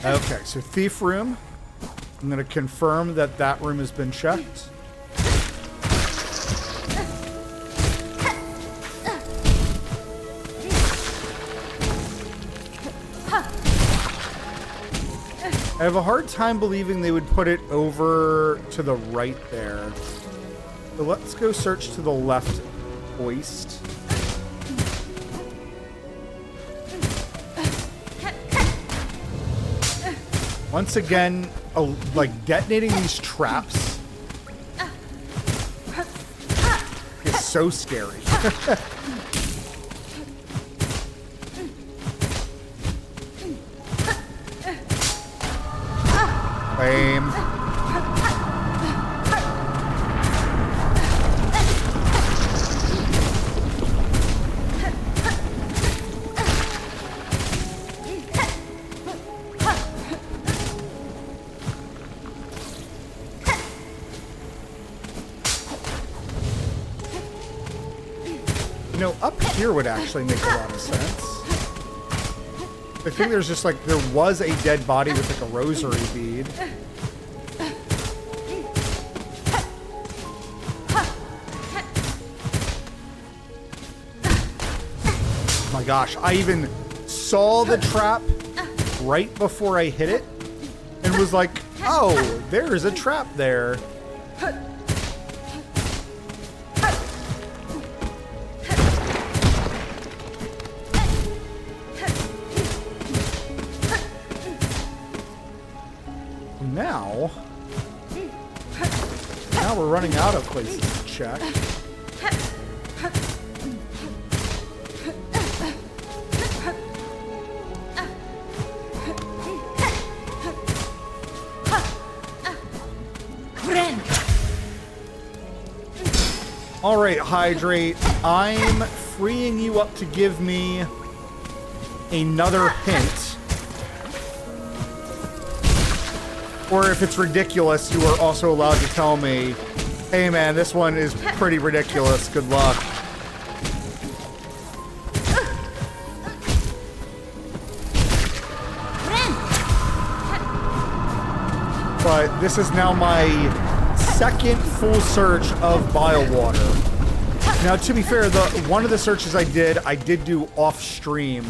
Okay, so thief room. I'm going to confirm that that room has been checked. I have a hard time believing they would put it over to the right there. So let's go search to the left hoist. Once again, like detonating these traps is so scary. Lame. You know, up here would actually make a lot of sense. I think there's just like, there was a dead body with like a rosary bead. Oh my gosh, I even saw the trap right before I hit it and was like, oh, there's a trap there. Now we're running out of places to check. All right, Hydrate. I'm freeing you up to give me another hint. Or if it's ridiculous, you are also allowed to tell me, hey man, this one is pretty ridiculous. Good luck. But this is now my second full search of bile water. Now, to be fair, one of the searches I did do off stream.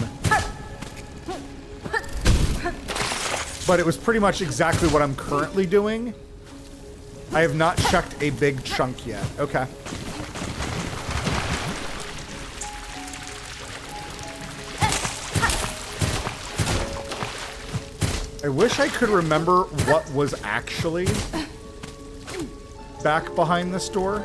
But it was pretty much exactly what I'm currently doing. I have not checked a big chunk yet. Okay. I wish I could remember what was actually back behind this door.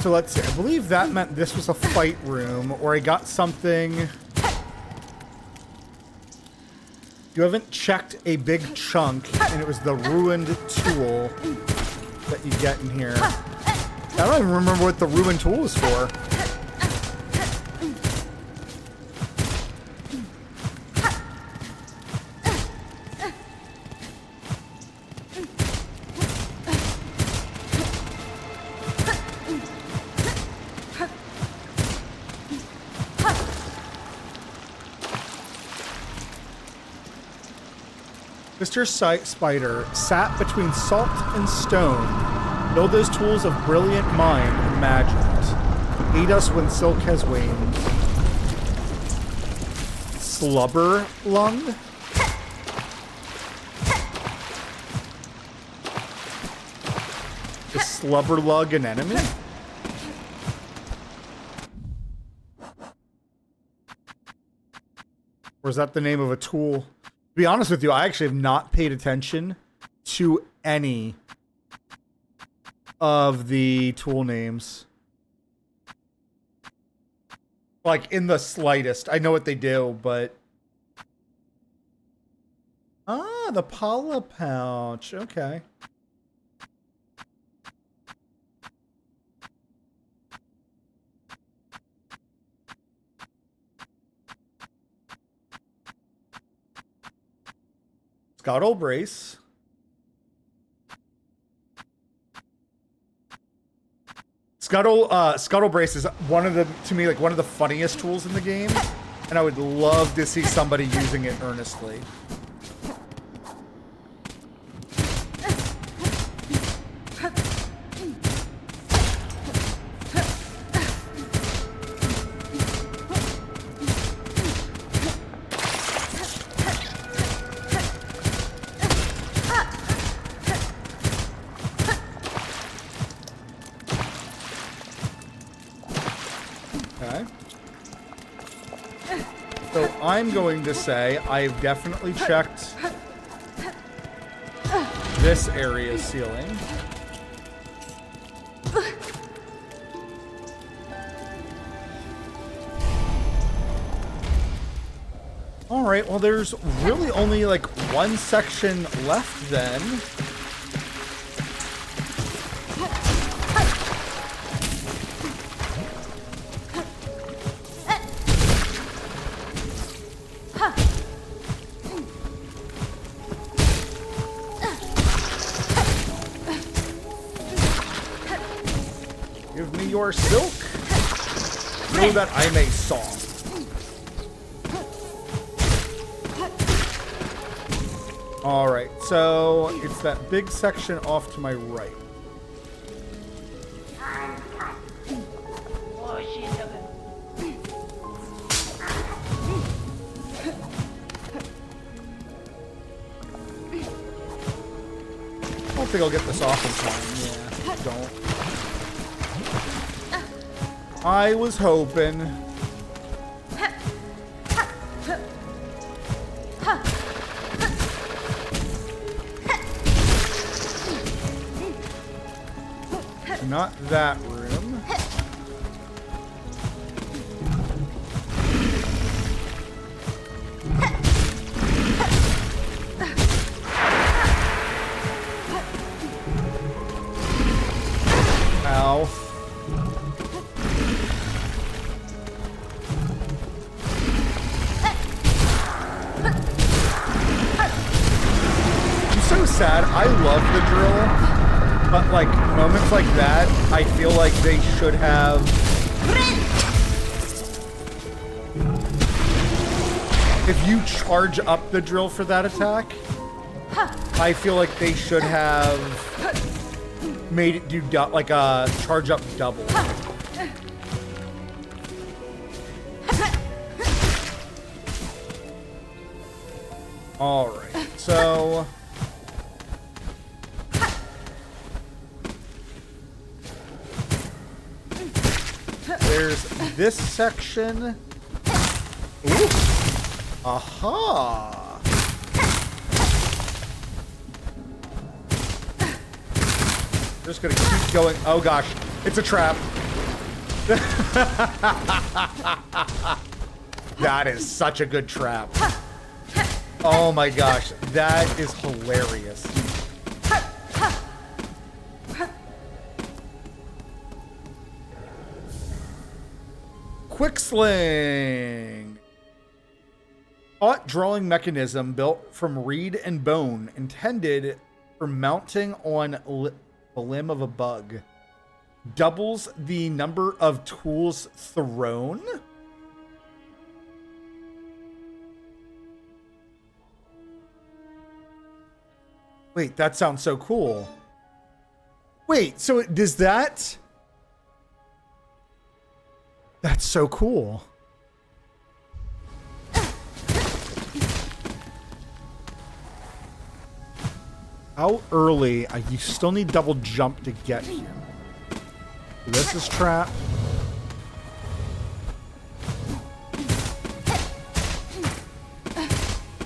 So let's see, I believe that meant this was a fight room, or I got something. You haven't checked a big chunk, and it was the ruined tool that you get in here. I don't even remember what the ruined tool is for. Mr. Spider sat between salt and stone. Build those tools of brilliant mind imagined. Aid us when silk has waned. Slubber lung? Is slubber lug an enemy? Or is that the name of a tool? To be honest with you, I actually have not paid attention to any of the tool names. Like, in the slightest. I know what they do, but... Ah, the Paula pouch. Okay. Scuttle Brace. Scuttle Brace is to me, like one of the funniest tools in the game, and I would love to see somebody using it earnestly. I'm going to say I've definitely checked this area's ceiling. All right, well, there's really only like one section left then. Your silk, so that I may saw. All right, so it's that big section off to my right. I don't think I'll get this off in time. Yeah, don't. I was hoping. Not that room. Ow. Sad. I love the drill, but like moments like that, I feel like they should have. If you charge up the drill for that attack, I feel like they should have made it do like a charge up double. All right, so. There's this section. Ooh. Aha. Just gonna keep going. Oh gosh, it's a trap. That is such a good trap. Oh my gosh, that is hilarious. Quick Sling. Taut drawing mechanism built from reed and bone, intended for mounting on the limb of a bug. Doubles the number of tools thrown. Wait, that sounds so cool. Wait, so does that... That's so cool. How early? You still need double jump to get here. This is trap.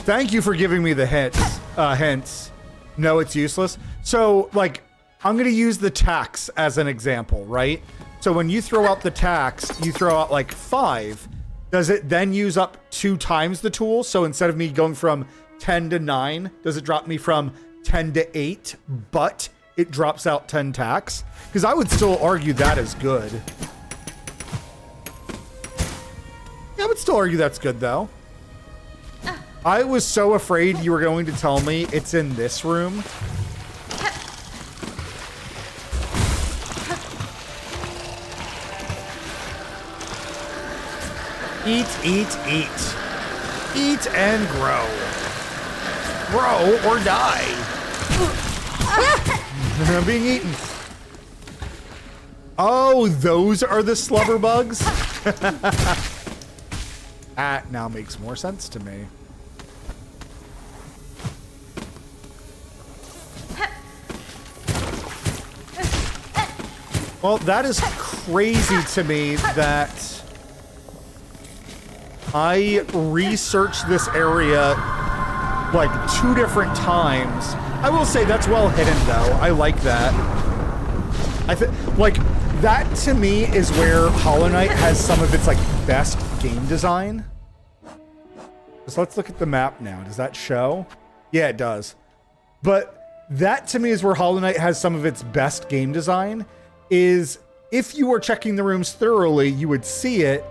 Thank you for giving me the hints. No, it's useless. So, like, I'm going to use the tax as an example, right? So when you throw out the tax, you throw out like 5. Does it then use up 2 times the tool? So instead of me going from 10 to 9, does it drop me from 10 to 8, but it drops out 10 tax? Because I would still argue that is good. Yeah, I would still argue that's good, though. I was so afraid you were going to tell me it's in this room. Eat, eat, eat. Eat and grow. Grow or die. I'm being eaten. Oh, those are the slubber bugs? That now makes more sense to me. Well, that is crazy to me that I researched this area like 2 different times. I will say that's well hidden though. I like that. I think like that to me is where Hollow Knight has some of its like best game design. So let's look at the map now. Does that show? Yeah, it does. But that to me is where Hollow Knight has some of its best game design. Is if you were checking the rooms thoroughly, you would see it,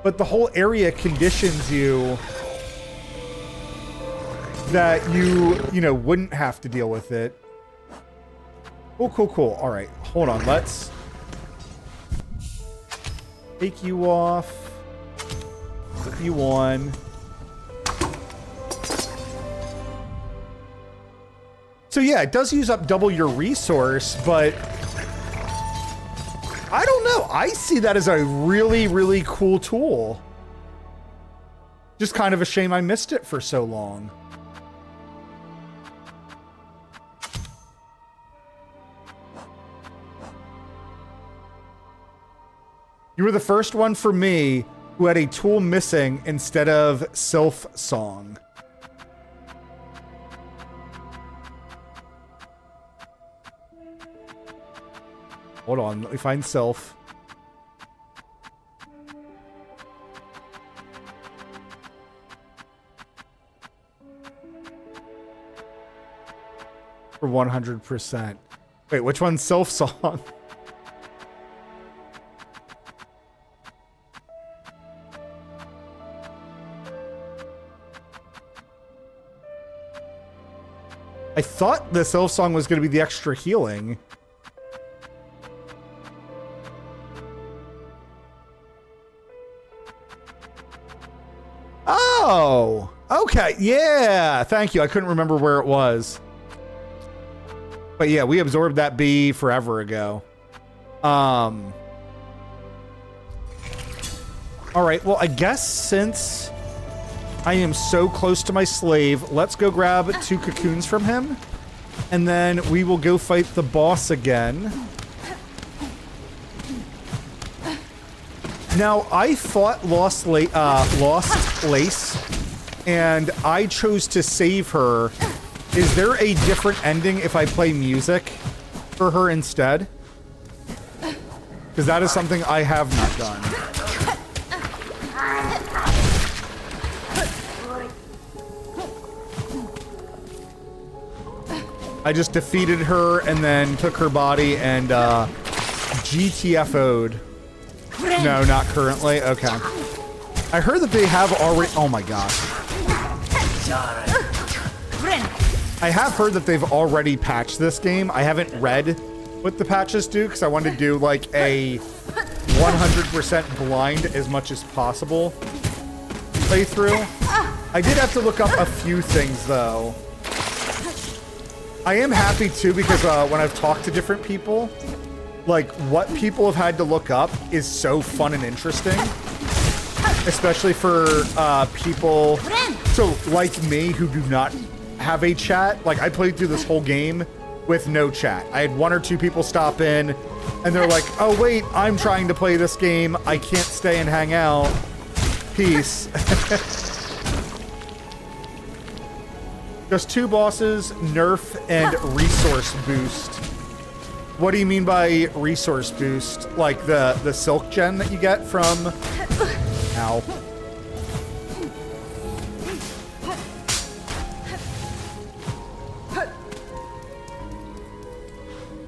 but the whole area conditions you that you know, wouldn't have to deal with it. Cool, cool, cool. All right, hold on. Let's take you off. Put you on. So yeah, it does use up double your resource, but I don't know. I see that as a really, really cool tool. Just kind of a shame I missed it for so long. You were the first one for me who had a tool missing instead of Sylph Song. Hold on, let me find Sylph. For 100%. Wait, which one's Sylph Song? I thought the Sylph Song was going to be the extra healing. Oh, okay. Yeah, thank you. I couldn't remember where it was. But yeah, we absorbed that bee forever ago. All right, well, I guess since I am so close to my slave, let's go grab 2 cocoons from him. And then we will go fight the boss again. Now, I fought Lost Lace, and I chose to save her. Is there a different ending if I play music for her instead? Because that is something I have not done. I just defeated her and then took her body and GTFO'd. No, not currently. Okay. I heard that they have already... Oh my gosh. I have heard that they've already patched this game. I haven't read what the patches do because I wanted to do like a 100% blind as much as possible playthrough. I did have to look up a few things though. I am happy too because when I've talked to different people, like what people have had to look up is so fun and interesting, especially for people so like me who do not have a chat. Like I played through this whole game with no chat. I had 1 or 2 people stop in and they're like, oh wait, I'm trying to play this game. I can't stay and hang out. Peace. Just 2 bosses, nerf, and resource boost. What do you mean by resource boost? Like the silk gem that you get from... Ow.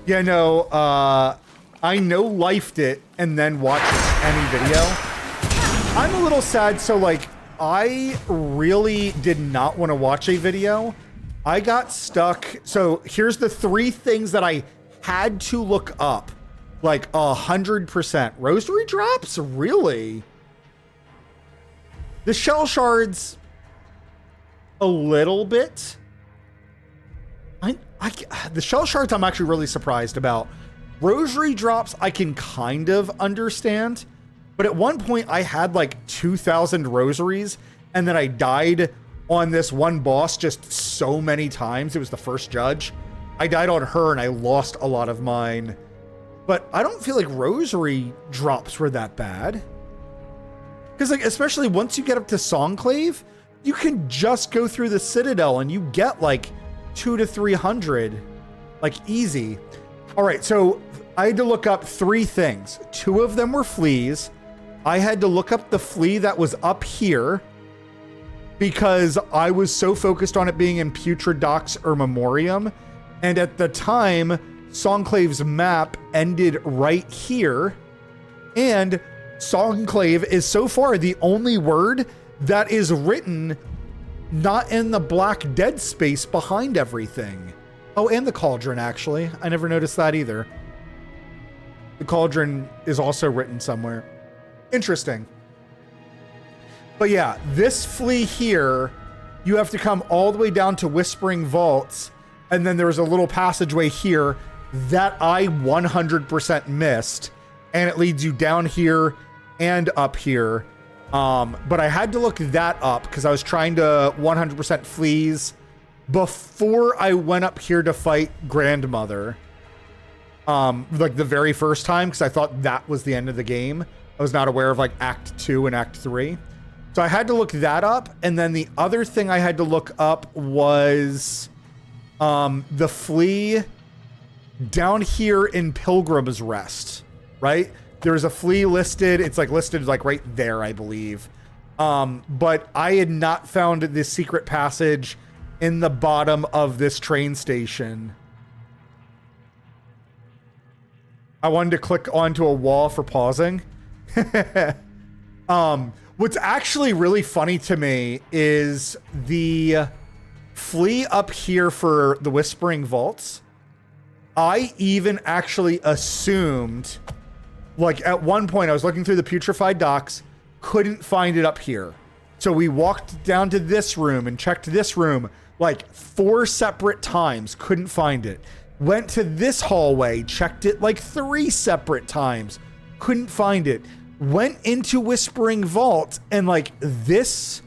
Yeah, no, I no-lifed it and then watched any video. I'm a little sad, so like, I really did not want to watch a video. I got stuck. So here's the 3 things that I had to look up. Like 100%. Rosary drops? Really? The shell shards, a little bit. The shell shards I'm actually really surprised about. Rosary drops I can kind of understand. But at one point I had like 2,000 rosaries and then I died on this one boss just so many times. It was the first judge. I died on her and I lost a lot of mine. But I don't feel like rosary drops were that bad. Because like, especially once you get up to Songclave, you can just go through the Citadel and you get like 200 to 300, like easy. All right, so I had to look up 3 things. 2 of them were fleas. I had to look up the flea that was up here because I was so focused on it being in Putrid Docks or Memoriam. And at the time, Songclave's map ended right here. And Songclave is so far the only word that is written not in the black dead space behind everything. Oh, and the cauldron, actually. I never noticed that either. The cauldron is also written somewhere. Interesting. But yeah, this flea here, you have to come all the way down to Whispering Vaults, and then there's a little passageway here that I 100% missed, and it leads you down here and up here. But I had to look that up because I was trying to 100% fleas before I went up here to fight Grandmother. Like the very first time, because I thought that was the end of the game. I was not aware of like Act 2 and Act 3. So I had to look that up. And then the other thing I had to look up was the flea down here in Pilgrim's Rest, right? There's a flea listed. It's like listed like right there, I believe. But I had not found this secret passage in the bottom of this train station. I wanted to click onto a wall for pausing. What's actually really funny to me is the flea up here for the Whispering Vaults. I even actually assumed, like at one point I was looking through the Putrefied Docks, couldn't find it up here. So we walked down to this room and checked this room like 4 separate times, couldn't find it. Went to this hallway, checked it like 3 separate times, couldn't find it. Went into Whispering Vault, and like this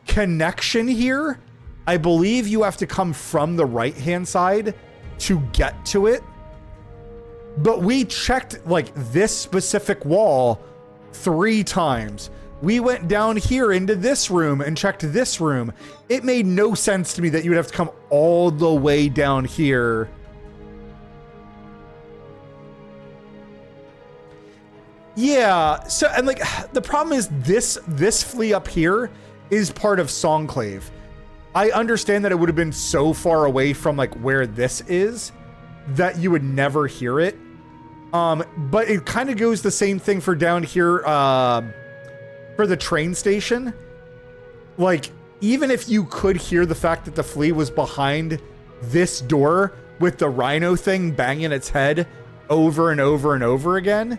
connection here, I believe you have to come from the right-hand side to get to it. But we checked like this specific wall 3 times. We went down here into this room and checked this room. It made no sense to me that you would have to come all the way down here. Yeah, so, and like, the problem is this flea up here is part of Songclave. I understand that it would have been so far away from like where this is that you would never hear it. But it kind of goes the same thing for down here, for the train station. Like, even if you could hear the fact that the flea was behind this door with the rhino thing banging its head over and over and over again,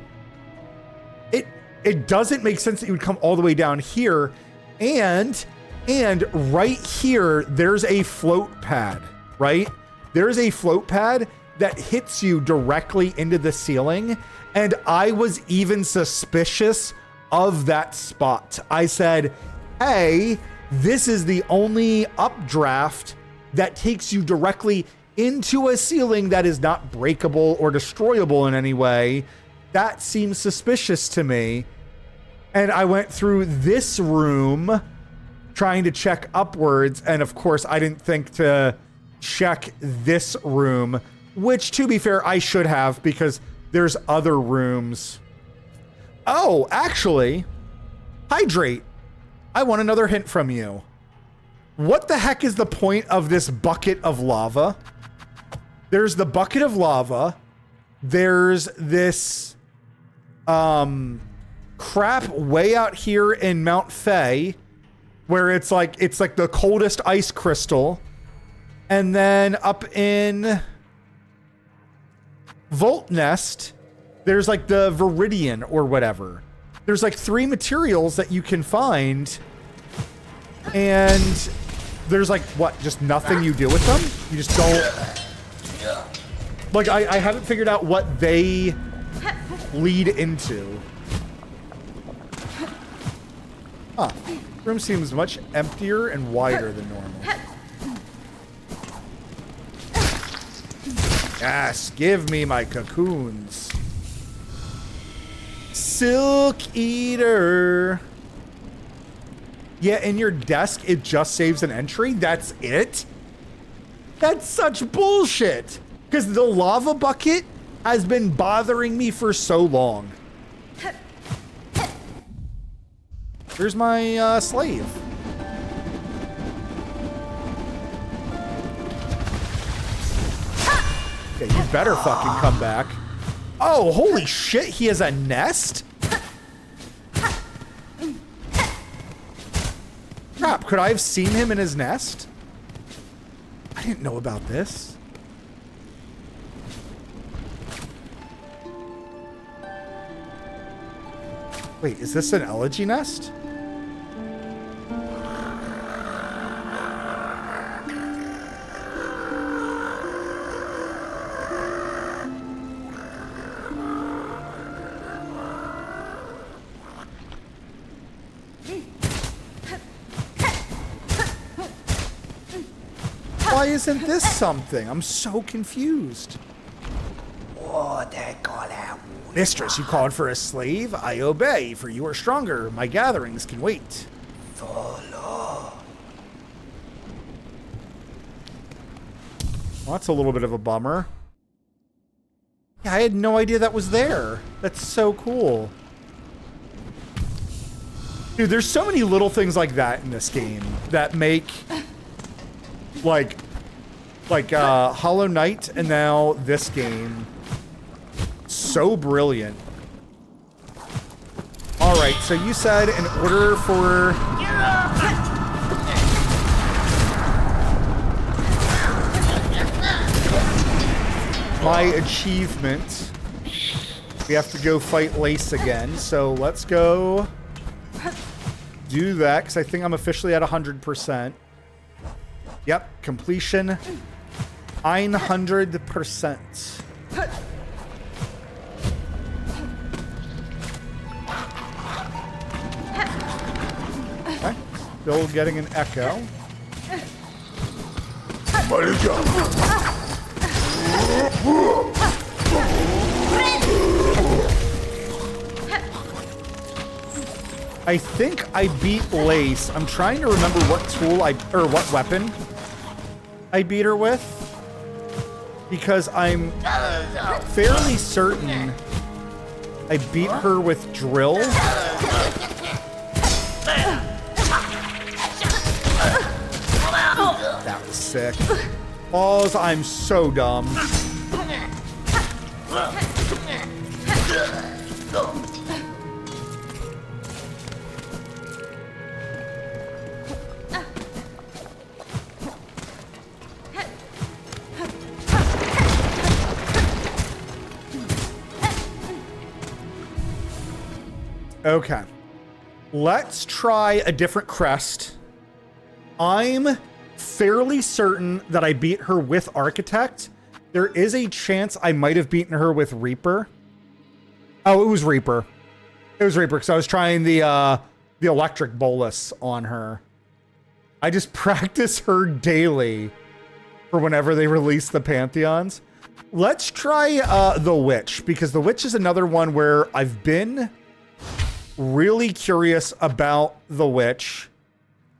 it doesn't make sense that you would come all the way down here. And right here, there's a float pad, right? There's a float pad that hits you directly into the ceiling. And I was even suspicious of that spot. I said, hey, this is the only updraft that takes you directly into a ceiling that is not breakable or destroyable in any way. That seems suspicious to me. And I went through this room trying to check upwards. And of course, I didn't think to check this room, which to be fair, I should have because there's other rooms. Oh, actually, Hydrate. I want another hint from you. What the heck is the point of this bucket of lava? There's the bucket of lava. There's this crap way out here in Mount Fay. where it's like the coldest ice crystal. And then up in Volt Nest, there's like the Viridian or whatever. There's like 3 materials that you can find. And there's like, what, just nothing you do with them? You just don't... Like, I haven't figured out what they lead into. Huh. Room seems much emptier and wider than normal. Yes, give me my cocoons. Silk Eater. Yeah, in your desk, it just saves an entry. That's it? That's such bullshit. Because the lava bucket has been bothering me for so long. Here's my slave. Okay, you better fucking come back. Oh, holy shit, he has a nest? Crap, could I have seen him in his nest? I didn't know about this. Wait, is this an elegy nest? Why isn't this something? I'm so confused. Mistress, you called for a slave? I obey, for you are stronger. My gatherings can wait. Well, that's a little bit of a bummer. Yeah, I had no idea that was there. That's so cool. Dude, there's so many little things like that in this game that make... Like Hollow Knight and now this game. So brilliant. Alright, so you said in order for... my achievement, we have to go fight Lace again. So let's go do that, because I think I'm officially at 100%. Yep, completion 100%. Okay, still getting an echo. I think I beat Lace. I'm trying to remember what tool or what weapon I beat her with, because I'm fairly certain I beat her with drill. That was sick. Balls, I'm so dumb. Okay. Let's try a different crest. I'm fairly certain that I beat her with Architect. There is a chance I might have beaten her with Reaper. Oh, it was Reaper. It was Reaper because I was trying the electric bolus on her. I just practice her daily for whenever they release the Pantheons. Let's try the Witch, because the Witch is another one where I've been really curious about the Witch.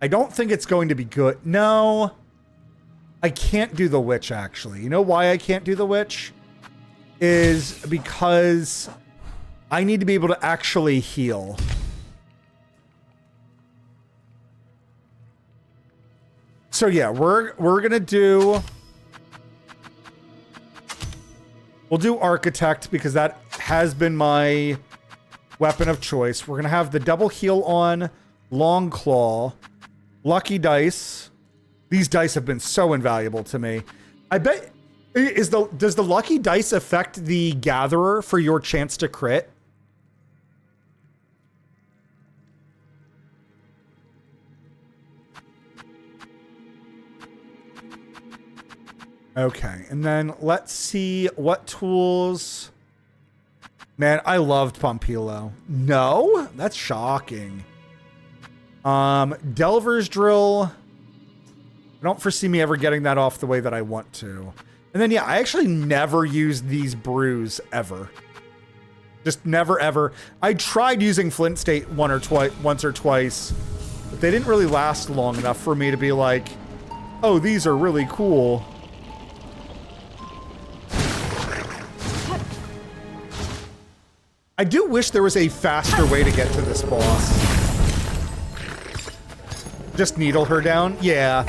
I don't think it's going to be good. No, I can't do the Witch, actually. You know why I can't do the Witch? Is because I need to be able to actually heal. So yeah, we're gonna do... We'll do Architect, because that has been my weapon of choice. We're gonna have the double heal on Long Claw. Lucky dice. These dice have been so invaluable to me. I bet, does the lucky dice affect the gatherer for your chance to crit? Okay, and then let's see what tools. Man, I loved Pompilo. No? That's shocking. Delver's Drill. I don't foresee me ever getting that off the way that I want to. And then, yeah, I actually never used these brews ever. Just never, ever. I tried using Flint State once or twice, but they didn't really last long enough for me to be like, oh, these are really cool. I do wish there was a faster way to get to this boss. Just needle her down? Yeah.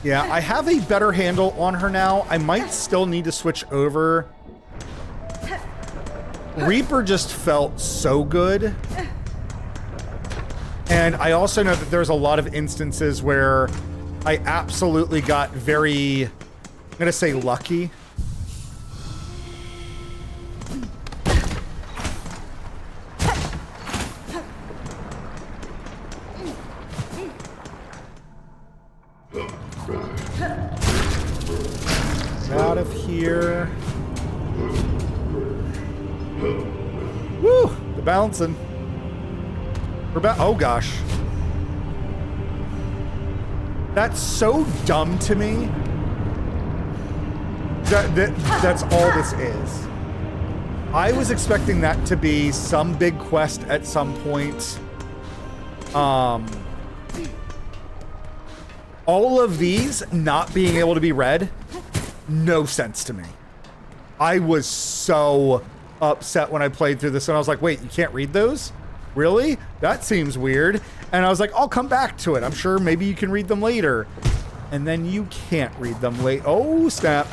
Yeah, I have a better handle on her now. I might still need to switch over. Reaper just felt so good. And I also know that there's a lot of instances where I absolutely got very, I'm gonna say lucky. Out of here. Woo! The bouncing. Oh gosh. That's so dumb to me. That's all this is. I was expecting that to be some big quest at some point. All of these not being able to be read, no sense to me. I was so upset when I played through this and I was like, wait, you can't read those? Really? That seems weird. And I was like, I'll come back to it. I'm sure maybe you can read them later. And then you can't read them late. Oh, snap.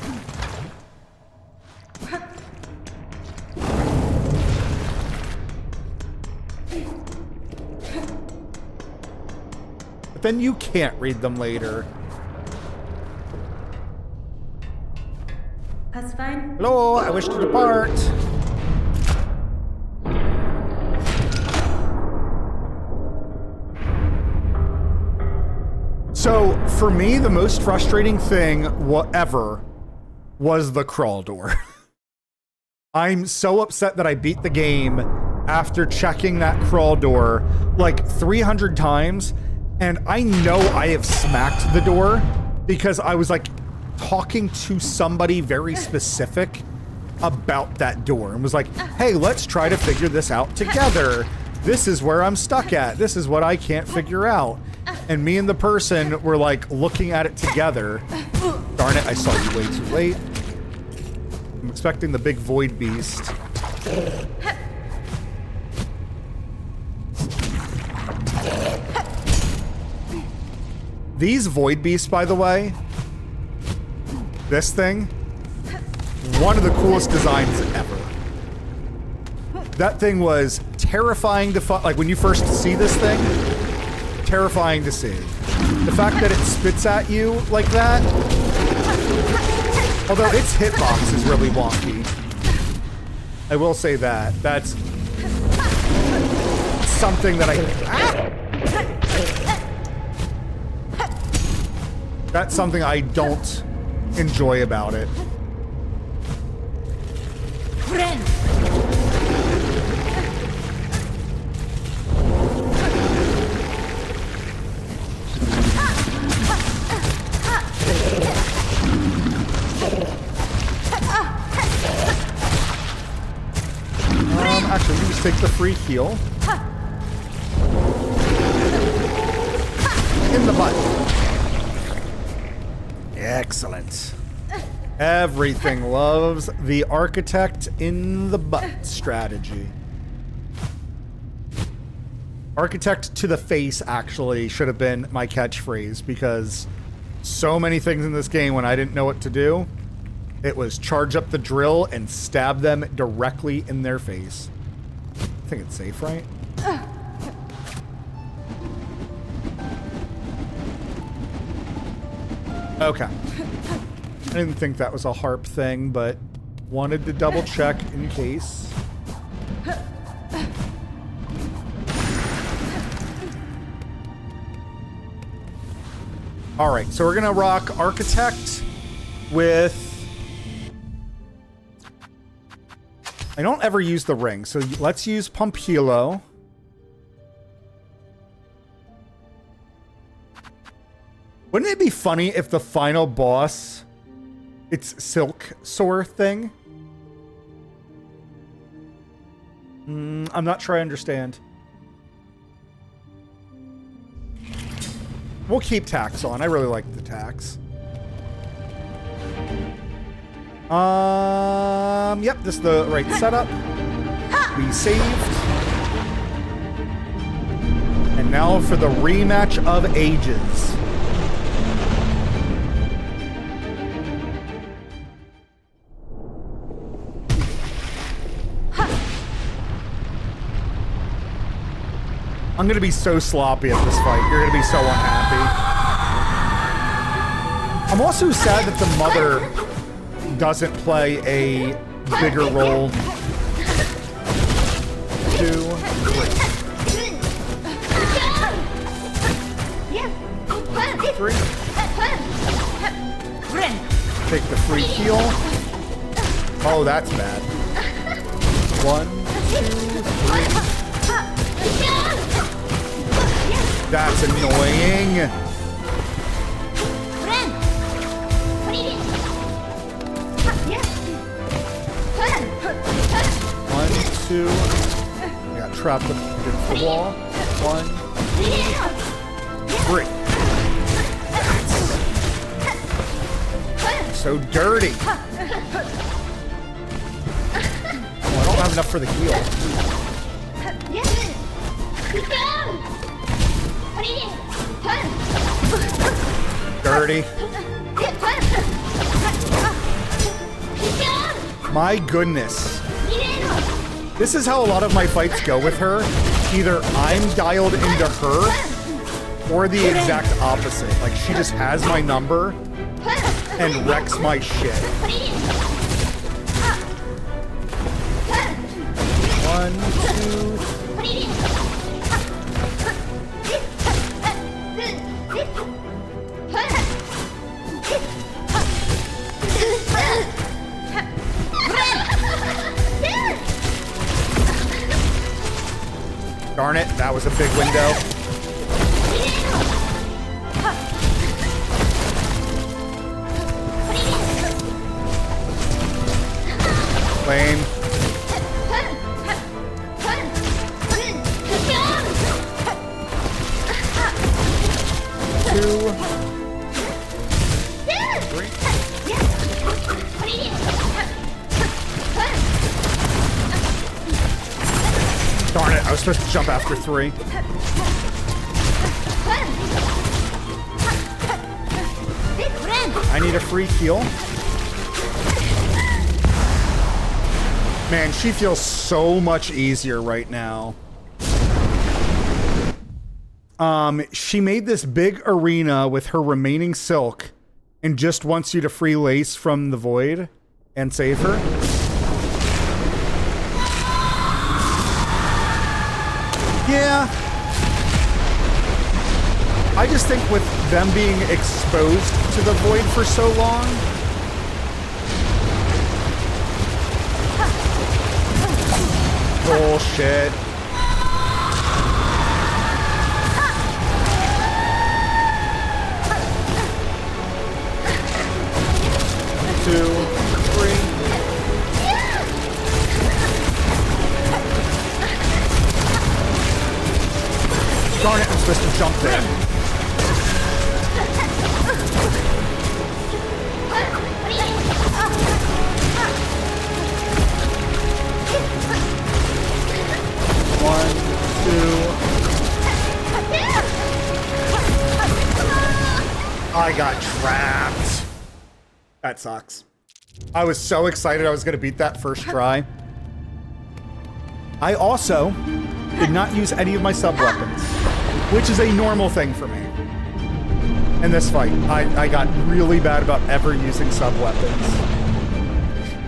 But then you can't read them later. That's fine. Hello, I wish to depart. So, for me, the most frustrating thing ever was the crawl door. I'm so upset that I beat the game after checking that crawl door like 300 times, and I know I have smacked the door because I was like talking to somebody very specific about that door and was like, hey, let's try to figure this out together. This is where I'm stuck at. This is what I can't figure out. And me and the person were like looking at it together. Darn it, I saw you way too late. I'm expecting the big void beast. These void beasts, by the way, this thing, one of the coolest designs ever. That thing was terrifying to like when you first see this thing, terrifying to see. The fact that it spits at you like that, although its hitbox is really wonky. I will say that. That's something that that's something I don't enjoy about it. Actually, we just take the free heal. In the butt. Excellent. Everything loves the architect in the butt strategy. Architect to the face actually should have been my catchphrase because so many things in this game when I didn't know what to do, It was charge up the drill and stab them directly in their face. I think it's safe, right? Okay. I didn't think that was a harp thing, but wanted to double check in case. All right, so we're gonna rock Architect with... I don't ever use the ring, so let's use Pompilo. Wouldn't it be funny if the final boss, it's Silk Sore thing? I'm not sure I understand. We'll keep tax on. I really like the tax. Yep, this is the right setup. We saved. And now for the rematch of ages. I'm gonna be so sloppy at this fight. You're gonna be so unhappy. I'm also sad that the mother doesn't play a bigger role. 2, 3. Take the free heal. Oh, that's bad. 1, 2, 3. That's annoying. 1, 2. I got trapped against the wall. 1, 2, 3. That's so dirty. Oh, I don't have enough for the heal. Dirty. My goodness. This is how a lot of my fights go with her. Either I'm dialed into her, or the exact opposite. Like, she just has my number and wrecks my shit. 1, 2. Darn it, that was a big window. Lame. 2, 3. Darn it, I was supposed to jump after 3. I need a free heal. Man, she feels so much easier right now. She made this big arena with her remaining silk and just wants you to free Lace from the void and save her. Yeah. I just think with them being exposed to the void for so long, bullshit. Two, 3. Darn it, I'm supposed to jump there. One, 2. I got trapped. That sucks. I was so excited I was going to beat that first try. I also did not use any of my sub-weapons, which is a normal thing for me. In this fight, I got really bad about ever using sub-weapons.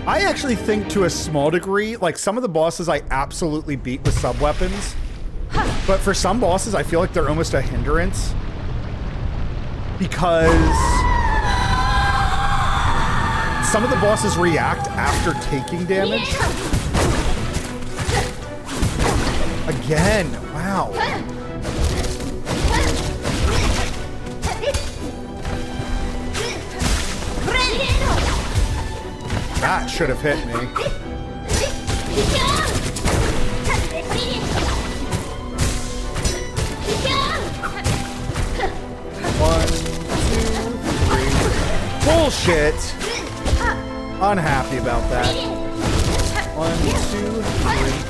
I actually think to a small degree, like some of the bosses I absolutely beat with sub-weapons, but for some bosses, I feel like they're almost a hindrance because some of the bosses react after taking damage. Again, wow. That should have hit me. One, two, three. Bullshit. Unhappy about that. One, two, three.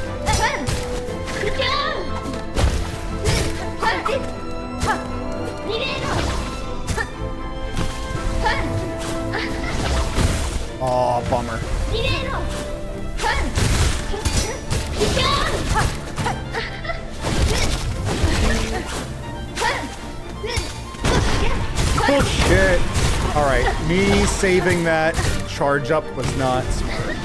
Oh, bummer. Bullshit. All right, me saving that charge up was not smart.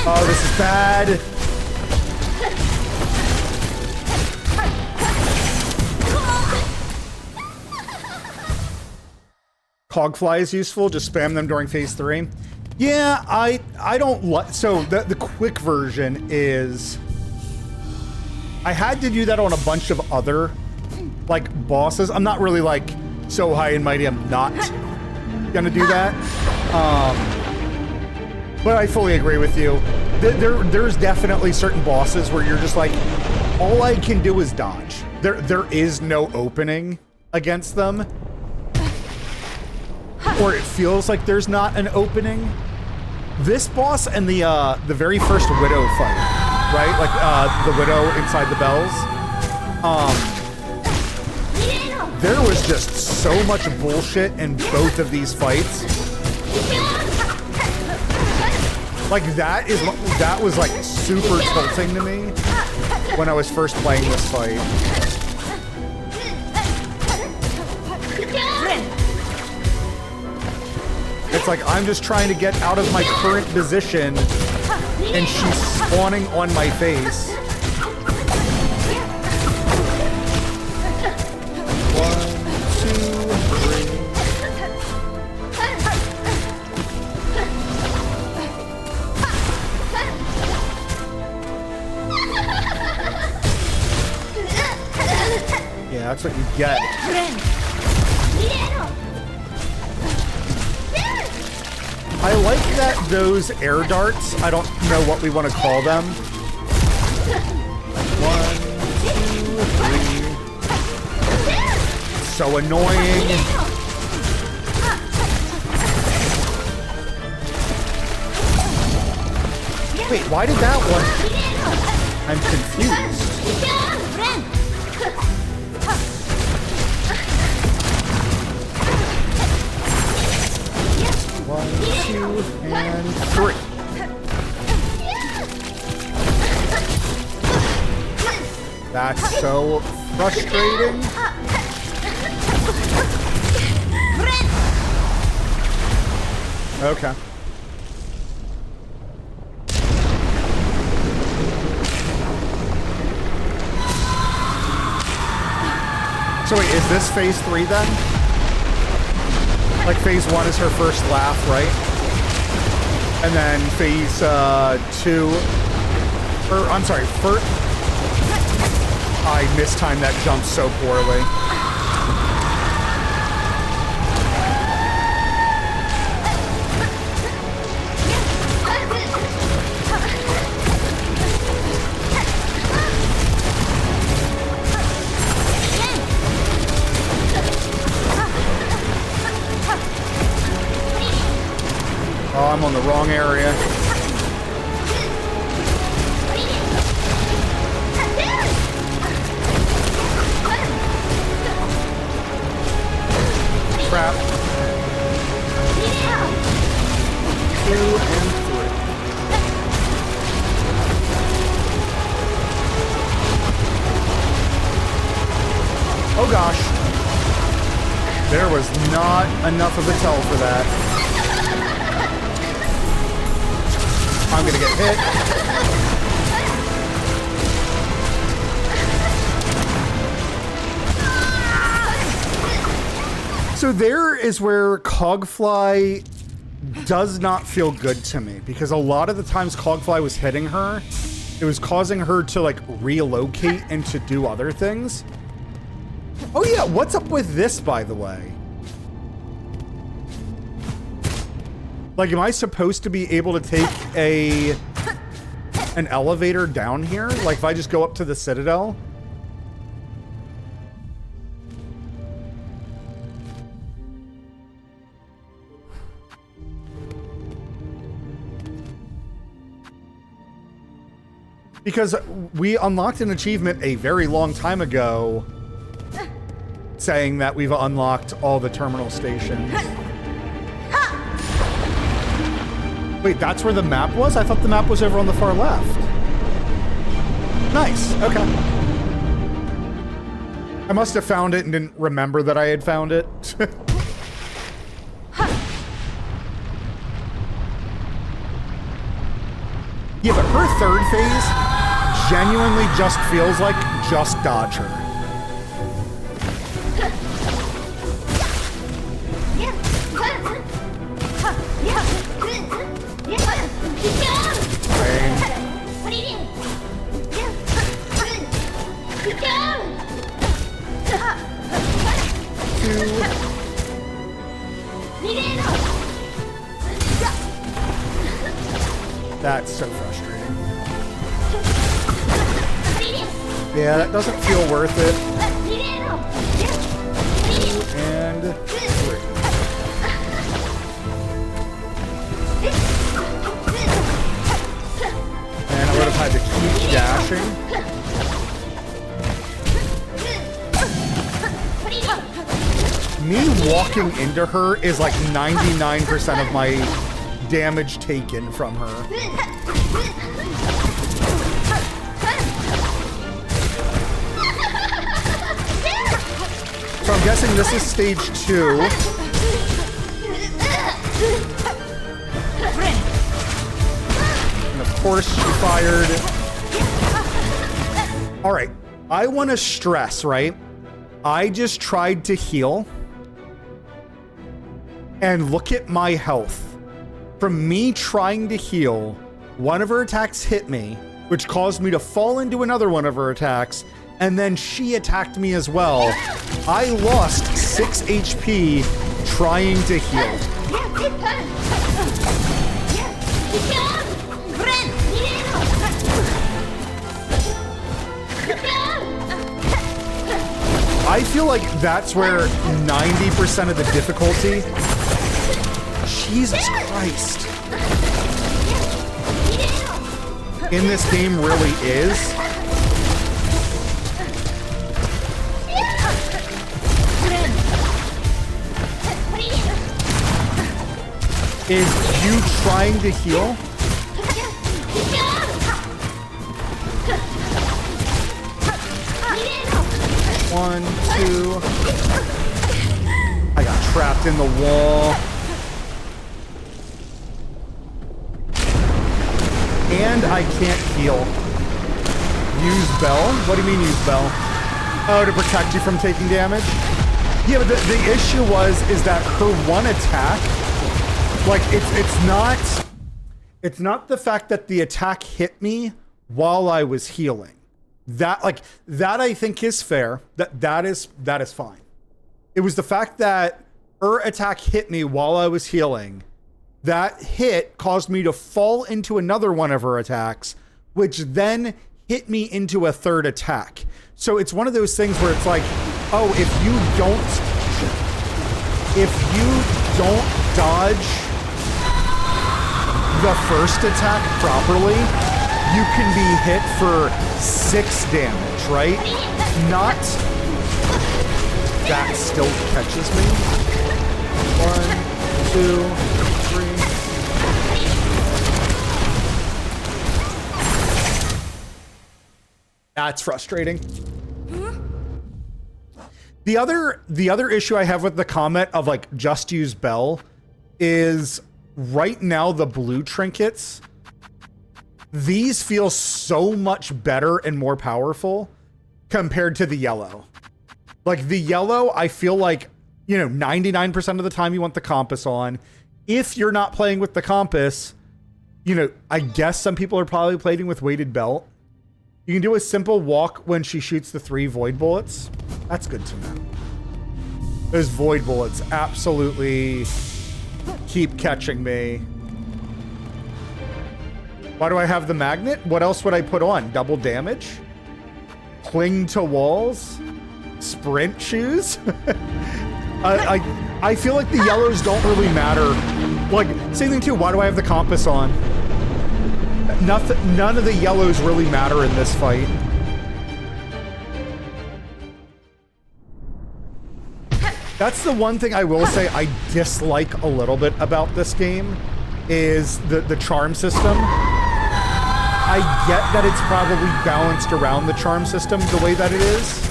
Oh, this is bad. Cogfly is useful, just spam them during phase 3. Yeah, I don't like, so the quick version is, I had to do that on a bunch of other, like, bosses. I'm not really, like, so high and mighty, I'm not gonna do that. But I fully agree with you. There's definitely certain bosses where you're just like, all I can do is dodge. There is no opening against them. Or it feels like there's not an opening. This boss and the very first Widow fight, right? Like the Widow inside the bells. There was just so much bullshit in both of these fights. Like that was like super tilting to me when I was first playing this fight. It's like I'm just trying to get out of my current position and she's spawning on my face. That's what you get. I like that those air darts, I don't know what we want to call them. 1, 2, 3. So annoying. Wait, why did that one? I'm confused. One, two, and three. That's so frustrating. Okay. So wait, is this phase 3 then? Like phase 1 is her first laugh, right? And then phase 2, or I'm sorry, first. I mistimed that jump so poorly. wrong area. Crap. 2 and 3. Oh gosh. There was not enough of a tell for that. I'm gonna get hit. So there is where Cogfly does not feel good to me, because a lot of the times Cogfly was hitting her, it was causing her to like relocate and to do other things. Oh yeah, what's up with this, by the way? Like, am I supposed to be able to take an elevator down here? Like, if I just go up to the Citadel? Because we unlocked an achievement a very long time ago saying that we've unlocked all the terminal stations. Wait, that's where the map was? I thought the map was over on the far left. Nice, okay. I must have found it and didn't remember that I had found it. Yeah, but her third phase genuinely just feels like just dodge her. That's so frustrating. Yeah, that doesn't feel worth it. And 3. And I would have had to keep dashing. Me walking into her is like 99% of my damage taken from her. So I'm guessing this is stage 2. And of course she fired. All right, I want to stress, right? I just tried to heal. And look at my health. From me trying to heal, one of her attacks hit me, which caused me to fall into another one of her attacks, and then she attacked me as well. I lost 6 HP trying to heal. I feel like that's where 90% of the difficulty. Jesus Christ. In this game really is. Is you trying to heal? One, 2. I got trapped in the wall. And I can't heal. Use bell? What do you mean use bell? Oh, to protect you from taking damage? Yeah, but the issue is that her one attack, like it's not the fact that the attack hit me while I was healing. That I think is fair. That is fine. It was the fact that her attack hit me while I was healing. That hit caused me to fall into another one of her attacks, which then hit me into a third attack. So it's one of those things where it's like, oh, if you don't dodge the first attack properly, you can be hit for 6 damage, right? Not... That still catches me. 1, 2, 3. That's frustrating. The other issue I have with the comment of like just use bell is right now the blue trinkets, these feel so much better and more powerful compared to the yellow. Like the yellow, I feel like, you know, 99% of the time you want the compass on. If you're not playing with the compass, you know, I guess some people are probably playing with weighted belt. You can do a simple walk when she shoots the 3 void bullets. That's good to know. Those void bullets absolutely keep catching me. Why do I have the magnet? What else would I put on? Double damage? Cling to walls? Sprint shoes? I feel like the yellows don't really matter. Like, same thing too, why do I have the compass on? None of the yellows really matter in this fight. That's the one thing I will say I dislike a little bit about this game is the charm system. I get that it's probably balanced around the charm system the way that it is.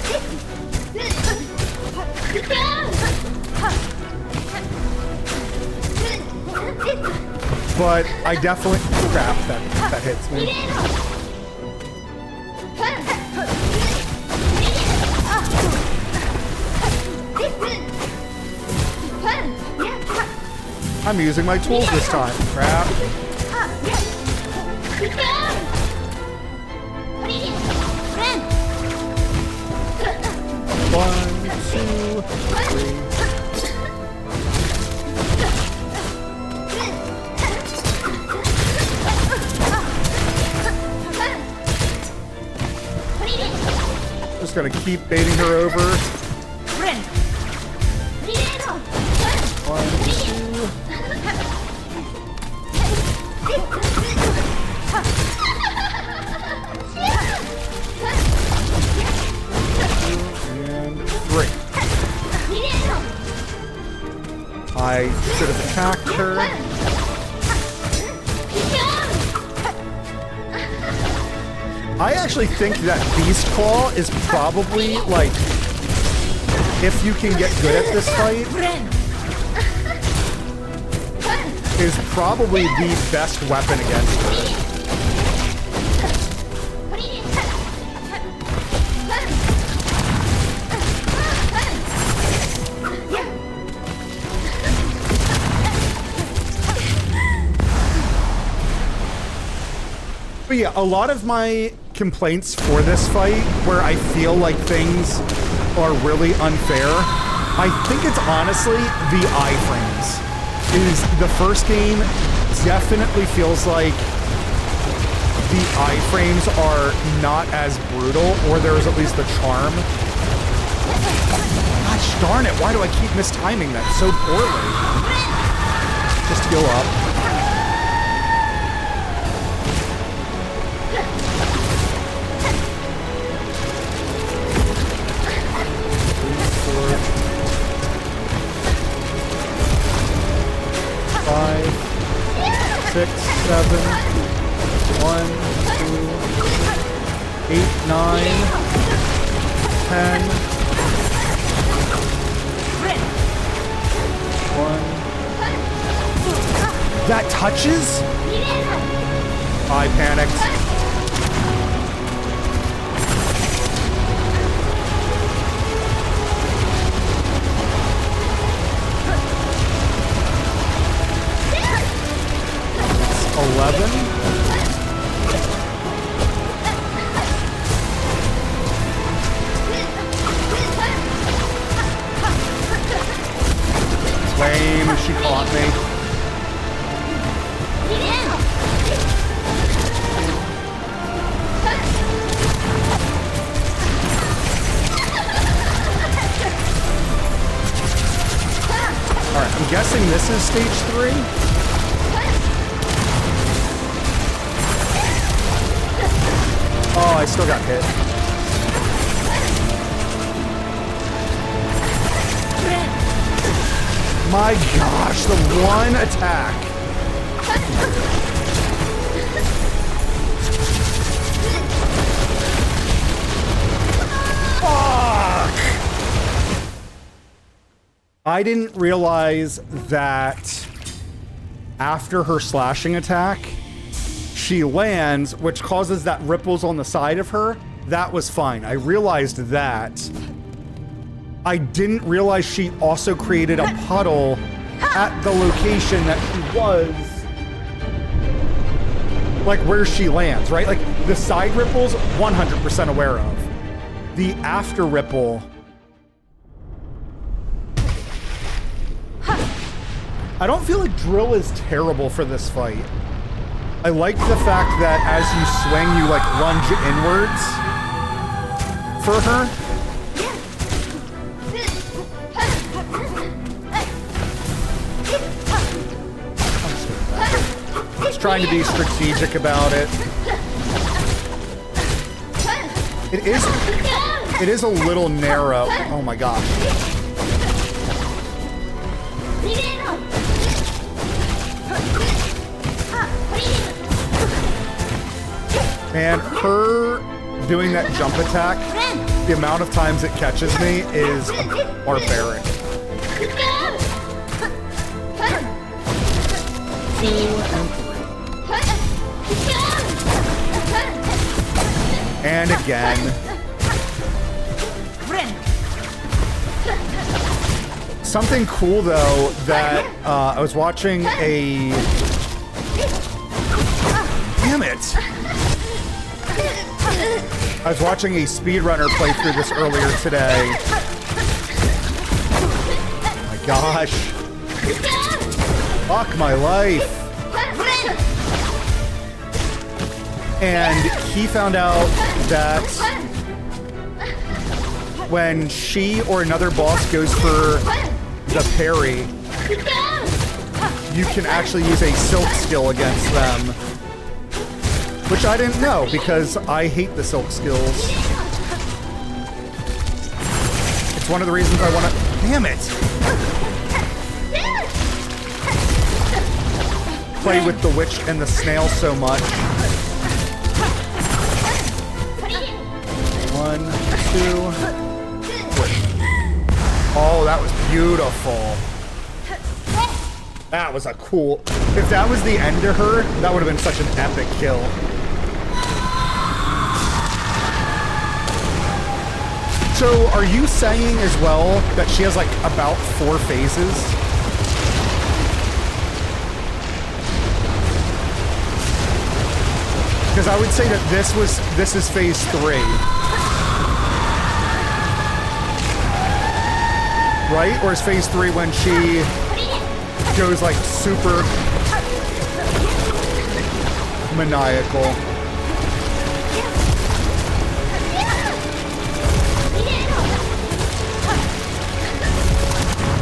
But I definitely... Crap, that hits me. I'm using my tools this time. Crap. 1, 2, 3. Just gonna keep baiting her over. 1, 2. And 3. I should have attacked her. I actually think that Beast Claw is probably, like, if you can get good at this fight, is probably the best weapon against her. But yeah, a lot of my complaints for this fight, where I feel like things are really unfair, I think it's honestly the iframes. The first game definitely feels like the iframes are not as brutal, or there's at least the charm. Gosh darn it, why do I keep mistiming that so poorly? Just heal up. Five, 6, 7, 1, 2, 8, 9, 10. 1. That touches? I panicked. 11. Lame, she caught me. Alright, I'm guessing this is stage 3. I still got hit. My gosh, the one attack. Fuck! I didn't realize that after her slashing attack, she lands, which causes that ripples on the side of her. That was fine. I realized that. I didn't realize she also created a puddle at the location that she was. Like where she lands, right? Like the side ripples, 100% aware of. The after ripple. I don't feel like drill is terrible for this fight. I like the fact that as you swing, you like lunge inwards for her. Just trying to be strategic about it. It is a little narrow. Oh my gosh. And her doing that jump attack, the amount of times it catches me is barbaric. 2 and 3. And again. Something cool though that I was watching a... Damn it! I was watching a speedrunner play through this earlier today. Oh my gosh. Fuck my life. And he found out that when she or another boss goes for the parry, you can actually use a silk skill against them. Which I didn't know, because I hate the silk skills. It's one of the reasons I want to... Damn it! Play with the witch and the snail so much. 1, 2, 3. Oh, that was beautiful. That was a cool... If that was the end to her, that would have been such an epic kill. So, are you saying as well that she has like about 4 phases? Because I would say that this is phase 3. Right? Or is phase 3 when she goes like super maniacal?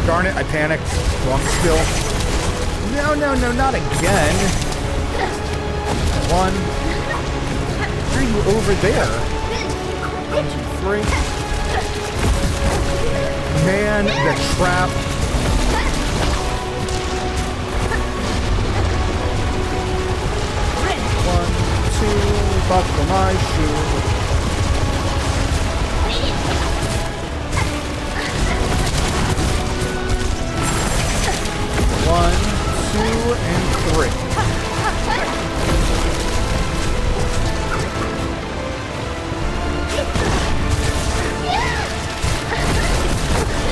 Darn it, I panicked. Wrong skill. No, no, no, not again. 1. Why are you over there? 1, 2, 3. Man, the trap. 1, 2, buckle my shoe. 1, 2, and 3.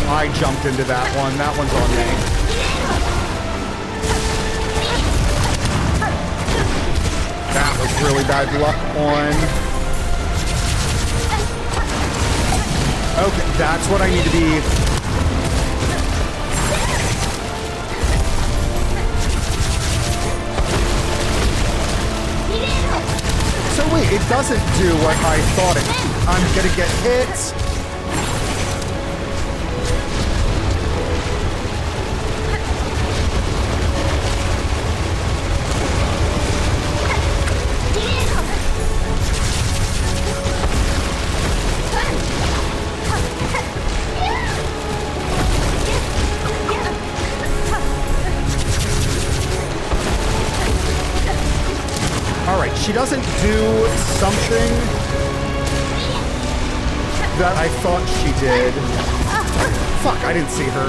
I jumped into that one. That one's on me. That was really bad luck on. Okay, that's what I need to be. So wait, it doesn't do what I thought it. I'm gonna get hit. doesn't do something that I thought she did. Fuck, I didn't see her.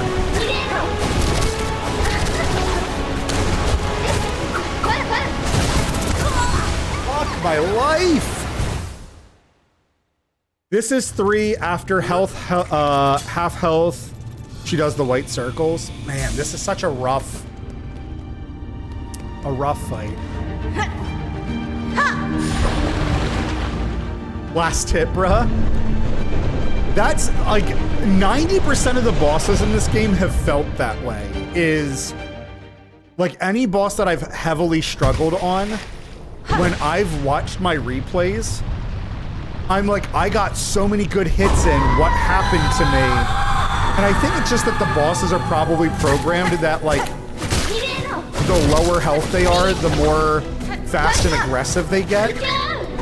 Fuck my life. This is 3 after health, half health. She does the white circles. Man, this is such a rough fight. Last hit, bruh. That's like 90% of the bosses in this game have felt that way. Is like any boss that I've heavily struggled on, when I've watched my replays, I'm like, I got so many good hits in, what happened to me? And I think it's just that the bosses are probably programmed that like, the lower health they are, the more fast and aggressive they get,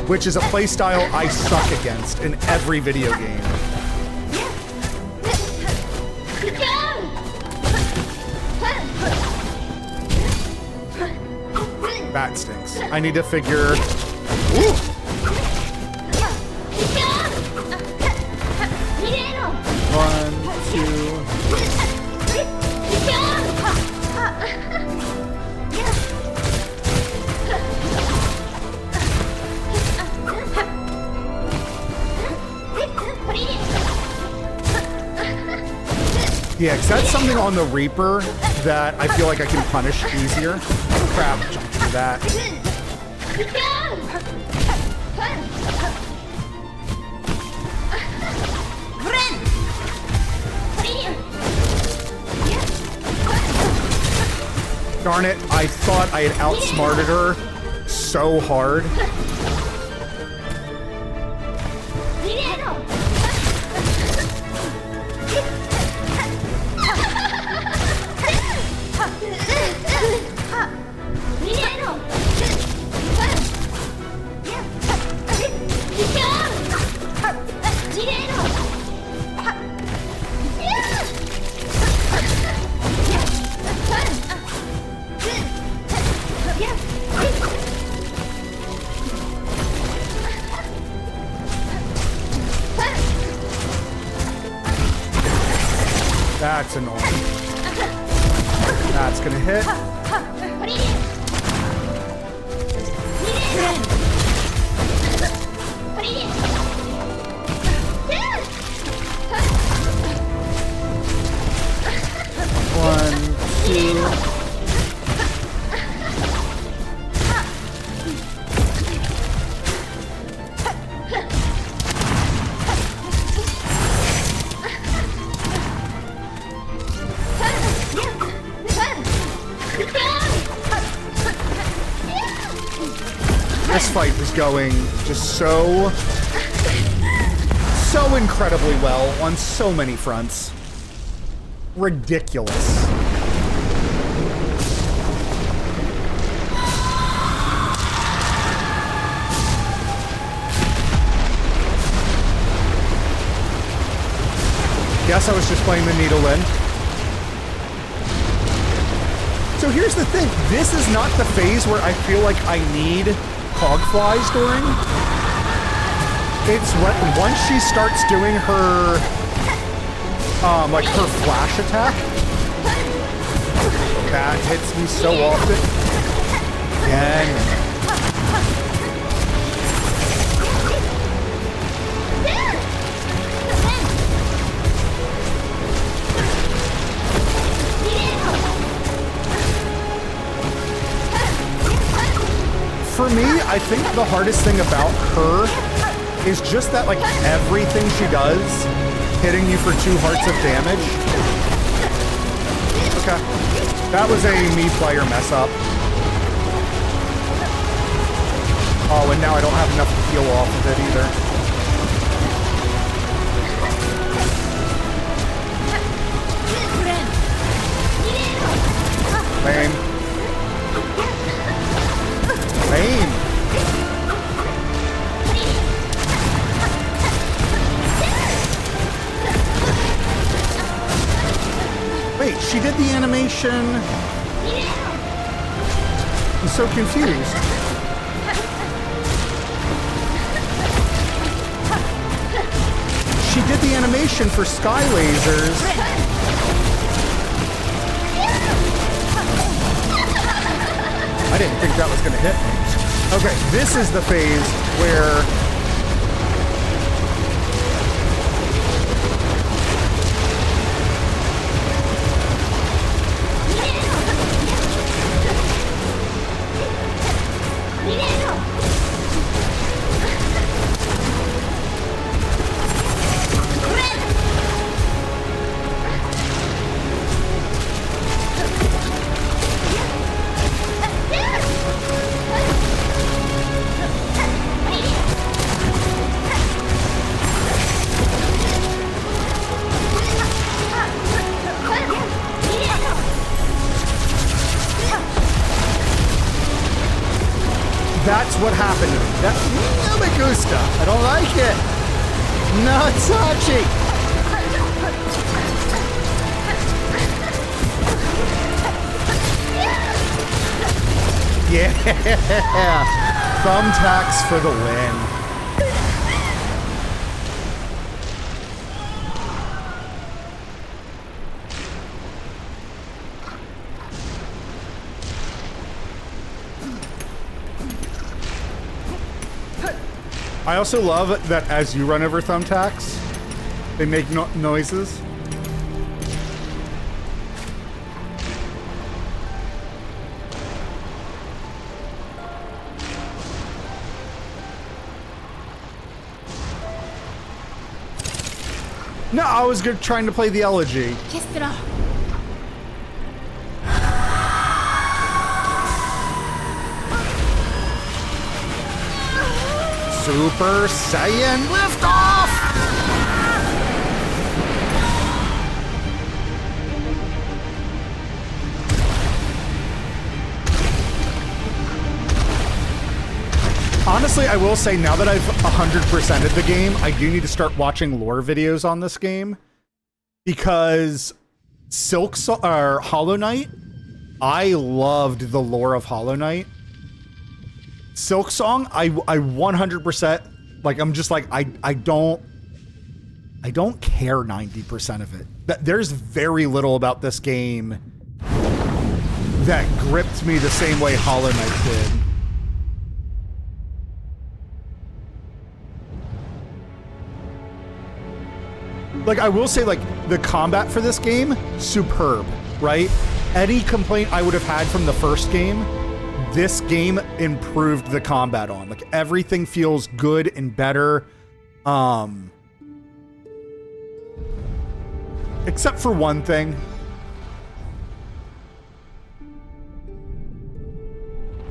which is a playstyle I suck against in every video game. That stinks. I need to figure... Ooh. One, two... Yeah, because that's something on the Reaper that I feel like I can punish easier. Crap, jump through that. Darn it, I thought I had outsmarted her so hard. That's annoying. That's gonna hit. One, two. This fight was going just so incredibly well on so many fronts. Ridiculous. Guess I was just playing the needle in. So here's the thing. This is not the phase where I feel like I need Hogflies during. It's once she starts doing her like her flash attack, that hits me so often. Again. For me, I think the hardest thing about her is just that, like, everything she does, hitting you for 2 hearts of damage. Okay. That was a me player mess up. Oh, and now I don't have enough to heal off of it either. Lame. Lame. Wait, she did the animation. I'm so confused. she did the animation for Sky Lasers. I didn't think that was going to hit me. Okay, this is the phase where... That's what happened to me. No me gusta. I don't like it. No, Sachi. Yeah. Thumbtacks for the win. I also love that as you run over thumbtacks, they make noises. No, I was trying to play the elegy. Super Saiyan liftoff! Honestly, I will say now that I've 100%ed the game, I do need to start watching lore videos on this game because Hollow Knight, I loved the lore of Hollow Knight. Silk Song, I 100%, like, I'm just like, I don't care 90% of it. There's very little about this game that gripped me the same way Hollow Knight did. Like, I will say, like, the combat for this game, superb, right? Any complaint I would have had from the first game, this game improved the combat on. Like, everything feels good and better. Except for one thing.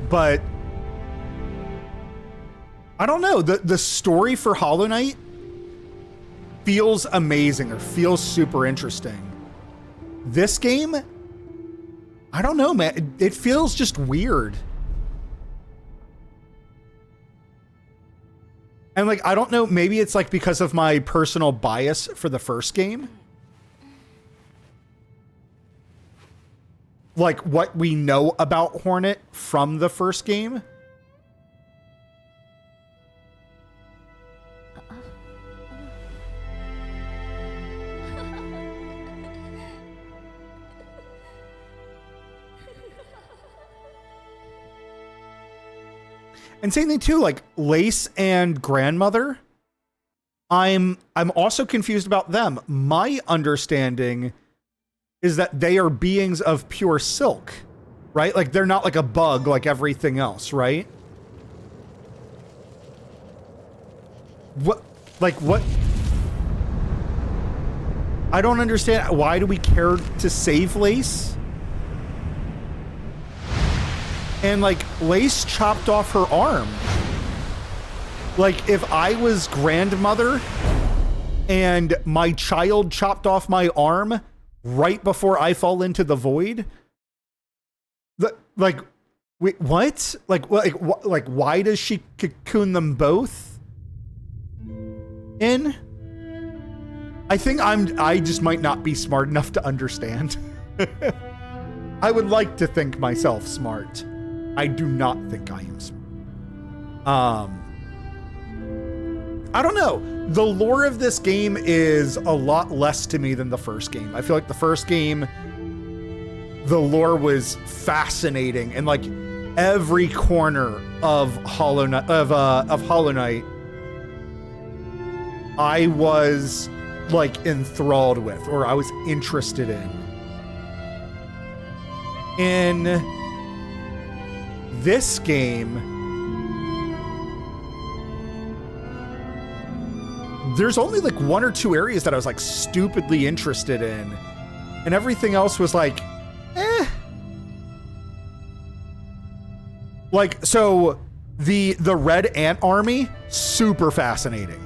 But I don't know. The story for Hollow Knight feels amazing or feels super interesting. This game, I don't know, man. It feels just weird. And like, I don't know, maybe it's like because of my personal bias for the first game. Like what we know about Hornet from the first game. And same thing too, like Lace and Grandmother. I'm also confused about them. My understanding is that they are beings of pure silk, right? Like they're not like a bug like everything else, right? What? I don't understand. Why do we care to save Lace? And like Lace chopped off her arm. Like if I was Grandmother and my child chopped off my arm right before I fall into the void, like wait, what? Like why does she cocoon them both in? I think I just might not be smart enough to understand. I would like to think myself smart. I do not think I am smart. I don't know. the lore of this game is a lot less to me than the first game. I feel like the first game, the lore was fascinating, and like every corner of Hollow Knight, I was like enthralled with, or I was interested in. In this game, there's only like 1 or 2 areas that I was like stupidly interested in, and everything else was like, eh. Like, so the Red Ant Army, super fascinating,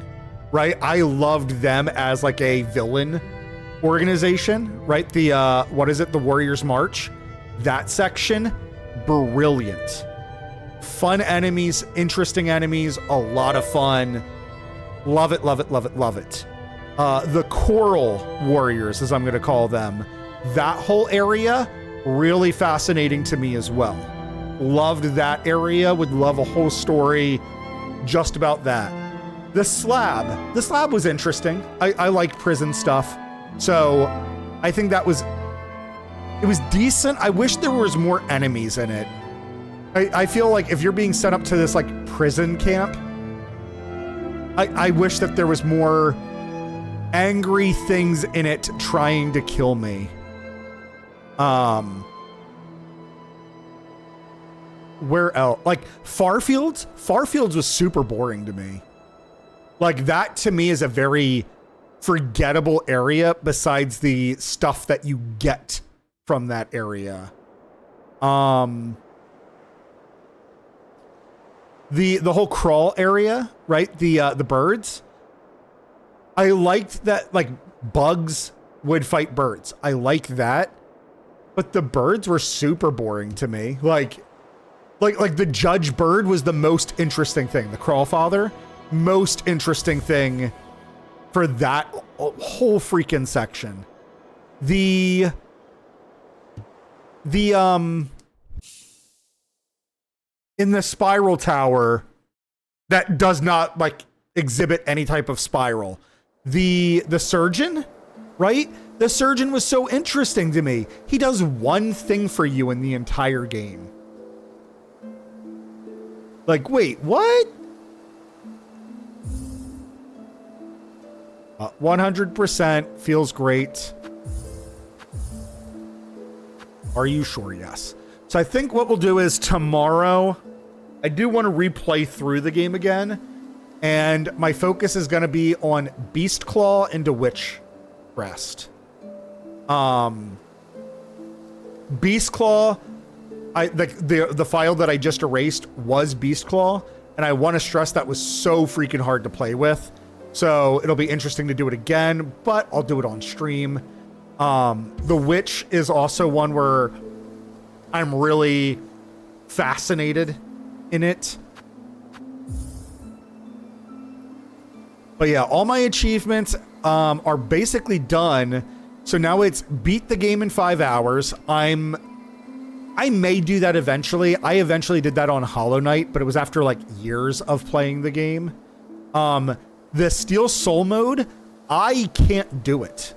right? I loved them as like a villain organization, right? The, what is it? The Warriors March, that section, brilliant. Fun enemies, interesting enemies, a lot of fun. Love it, love it, love it, love it. The Coral Warriors, as I'm going to call them, that whole area, really fascinating to me as well. Loved that area, would love a whole story just about that. The slab was interesting. I liked prison stuff. So I think it was decent. I wish there was more enemies in it. I feel like if you're being sent up to this like prison camp, I wish that there was more angry things in it trying to kill me. Where else? Like Farfields? Farfields was super boring to me. Like that to me is a very forgettable area besides the stuff that you get from that area. The whole crawl area, right? The birds. I liked that, like, bugs would fight birds. I like that. But the birds were super boring to me. Like the judge bird was the most interesting thing. The Crawlfather, most interesting thing for that whole freaking section. In the spiral tower that does not like exhibit any type of spiral. The surgeon, right? The surgeon was so interesting to me. He does one thing for you in the entire game. Like, wait, what? 100% feels great. Are you sure? Yes. So I think what we'll do is tomorrow, I do want to replay through the game again. And my focus is going to be on Beast Claw into Witch Breast. Beast Claw, the file that I just erased was Beast Claw. And I want to stress that was so freaking hard to play with. So it'll be interesting to do it again, but I'll do it on stream. The Witch is also one where I'm really fascinated in it. But yeah, all my achievements are basically done. So now it's beat the game in 5 hours. I may do that eventually. I eventually did that on Hollow Knight, but it was after like years of playing the game. The Steel Soul mode, I can't do it.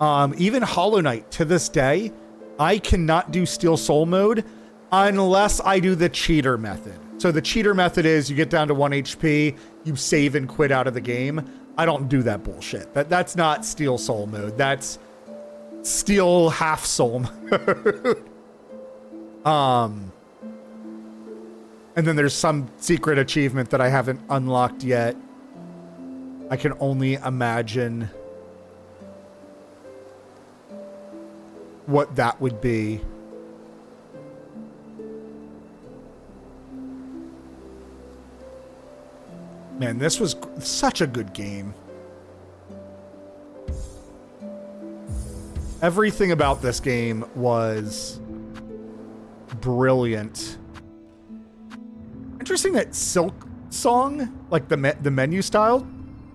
Even Hollow Knight to this day, I cannot do Steel Soul mode unless I do the cheater method. So the cheater method is you get down to 1 HP, you save and quit out of the game. I don't do that bullshit. That's not Steel Soul mode. That's Steel Half Soul mode. And then there's some secret achievement that I haven't unlocked yet. I can only imagine what that would be. Man, this was such a good game. Everything about this game was brilliant. Interesting that Silk Song, like the menu style,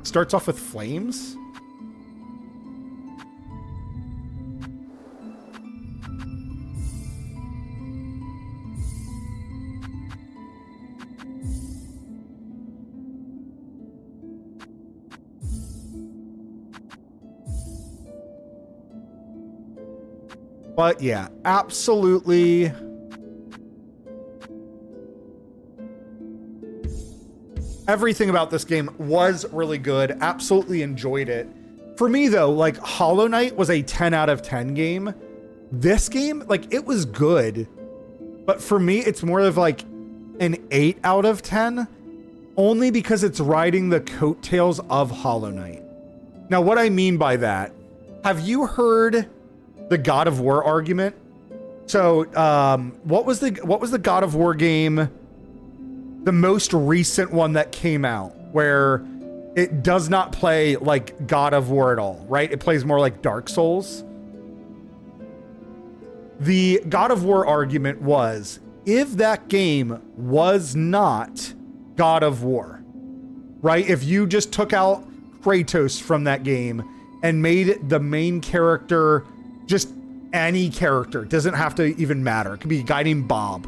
starts off with flames. But yeah, absolutely. Everything about this game was really good. Absolutely enjoyed it. For me though, like Hollow Knight was a 10 out of 10 game. This game, like it was good, but for me, it's more of like an 8 out of 10, only because it's riding the coattails of Hollow Knight. Now, what I mean by that, have you heard the God of War argument? So, what was the God of War game, the most recent one that came out, where it does not play like God of War at all, right? It plays more like Dark Souls. The God of War argument was, if that game was not God of War, right? If you just took out Kratos from that game and made the main character just any character, doesn't have to even matter. It could be a guy named Bob.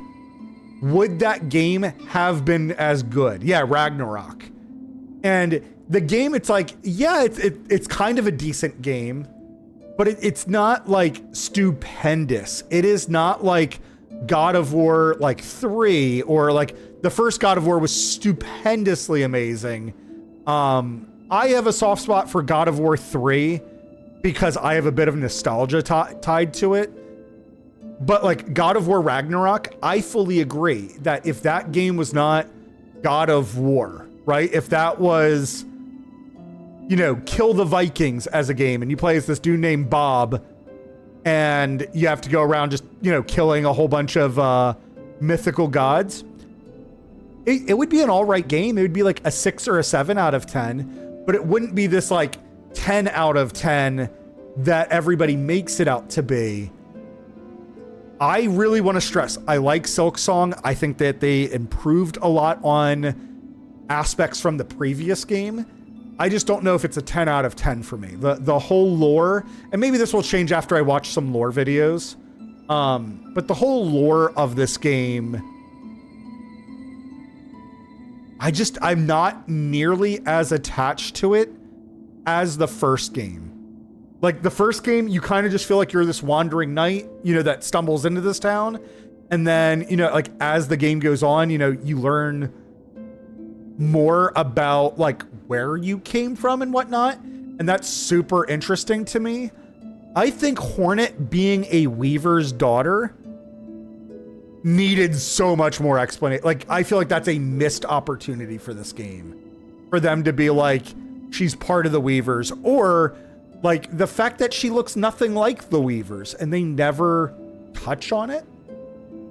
Would that game have been as good? Yeah, Ragnarok. And the game, it's like, yeah, it's kind of a decent game, but it's not like stupendous. It is not like God of War like 3, or like the first God of War was stupendously amazing. I have a soft spot for God of War 3 because I have a bit of nostalgia tied to it. But like God of War Ragnarok, I fully agree that if that game was not God of War, right? If that was, you know, Kill the Vikings as a game and you play as this dude named Bob and you have to go around just, you know, killing a whole bunch of mythical gods, it would be an all right game. It would be like a 6 or a 7 out of 10, but it wouldn't be this like 10 out of 10 that everybody makes it out to be. I really want to stress, I like Silksong. I think that they improved a lot on aspects from the previous game. I just don't know if it's a 10 out of 10 for me. The whole lore, and maybe this will change after I watch some lore videos, but the whole lore of this game, I'm not nearly as attached to it as the first game. Like the first game, you kind of just feel like you're this wandering knight, you know, that stumbles into this town. And then, you know, like as the game goes on, you know, you learn more about like where you came from and whatnot. And that's super interesting to me. I think Hornet being a Weaver's daughter needed so much more explanation. Like, I feel like that's a missed opportunity for this game, for them to be like, she's part of the Weavers, or like the fact that she looks nothing like the Weavers and they never touch on it.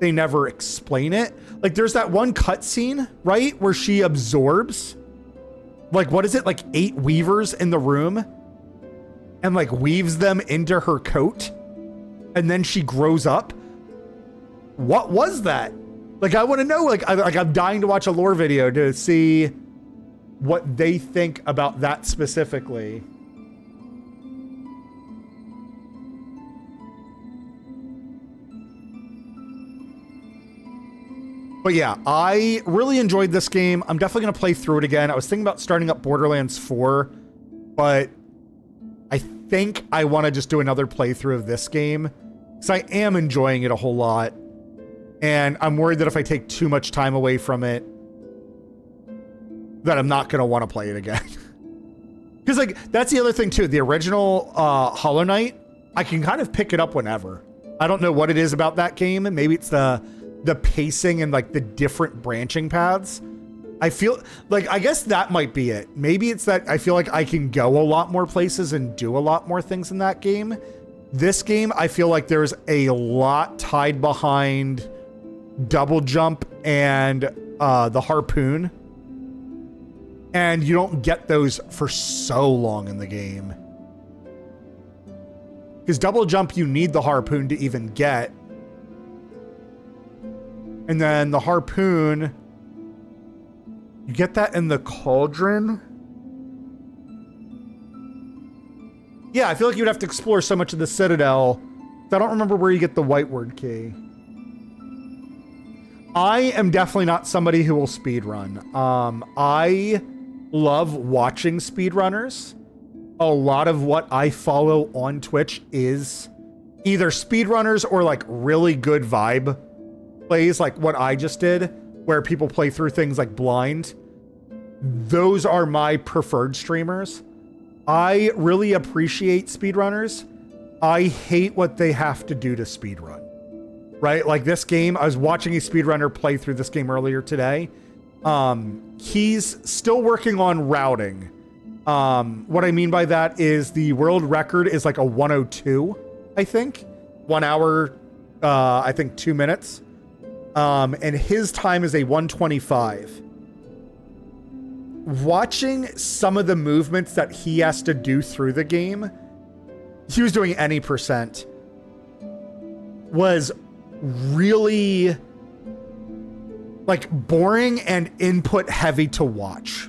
They never explain it. Like there's that one cutscene, right? Where she absorbs, like, what is it? Like 8 Weavers in the room and like weaves them into her coat. And then she grows up. What was that? Like, I want to know, I'm dying to watch a lore video to see what they think about that specifically. But yeah, I really enjoyed this game. I'm definitely going to play through it again. I was thinking about starting up Borderlands 4, but I think I want to just do another playthrough of this game because I am enjoying it a whole lot. And I'm worried that if I take too much time away from it, that I'm not going to want to play it again. Because like, that's the other thing too. The original Hollow Knight, I can kind of pick it up whenever. I don't know what it is about that game. Maybe it's the pacing and like the different branching paths. I feel like, I guess that might be it. Maybe it's that I feel like I can go a lot more places and do a lot more things in that game. This game, I feel like there's a lot tied behind double jump and the harpoon. And you don't get those for so long in the game. Because double jump, you need the harpoon to even get. And then the harpoon, you get that in the cauldron. Yeah, I feel like you'd have to explore so much of the Citadel. I don't remember where you get the white word key. I am definitely not somebody who will speedrun. I love watching speedrunners. A lot of what I follow on Twitch is either speedrunners or like really good vibe plays like what I just did, where people play through things like blind. Those are my preferred streamers. I really appreciate speedrunners. I hate what they have to do to speedrun. Right? Like this game, I was watching a speedrunner play through this game earlier today. He's still working on routing. What I mean by that is the world record is like a 102, I think. 1 hour, I think 2 minutes. And his time is a 125. Watching some of the movements that he has to do through the game, he was doing any percent, was really like boring and input heavy to watch.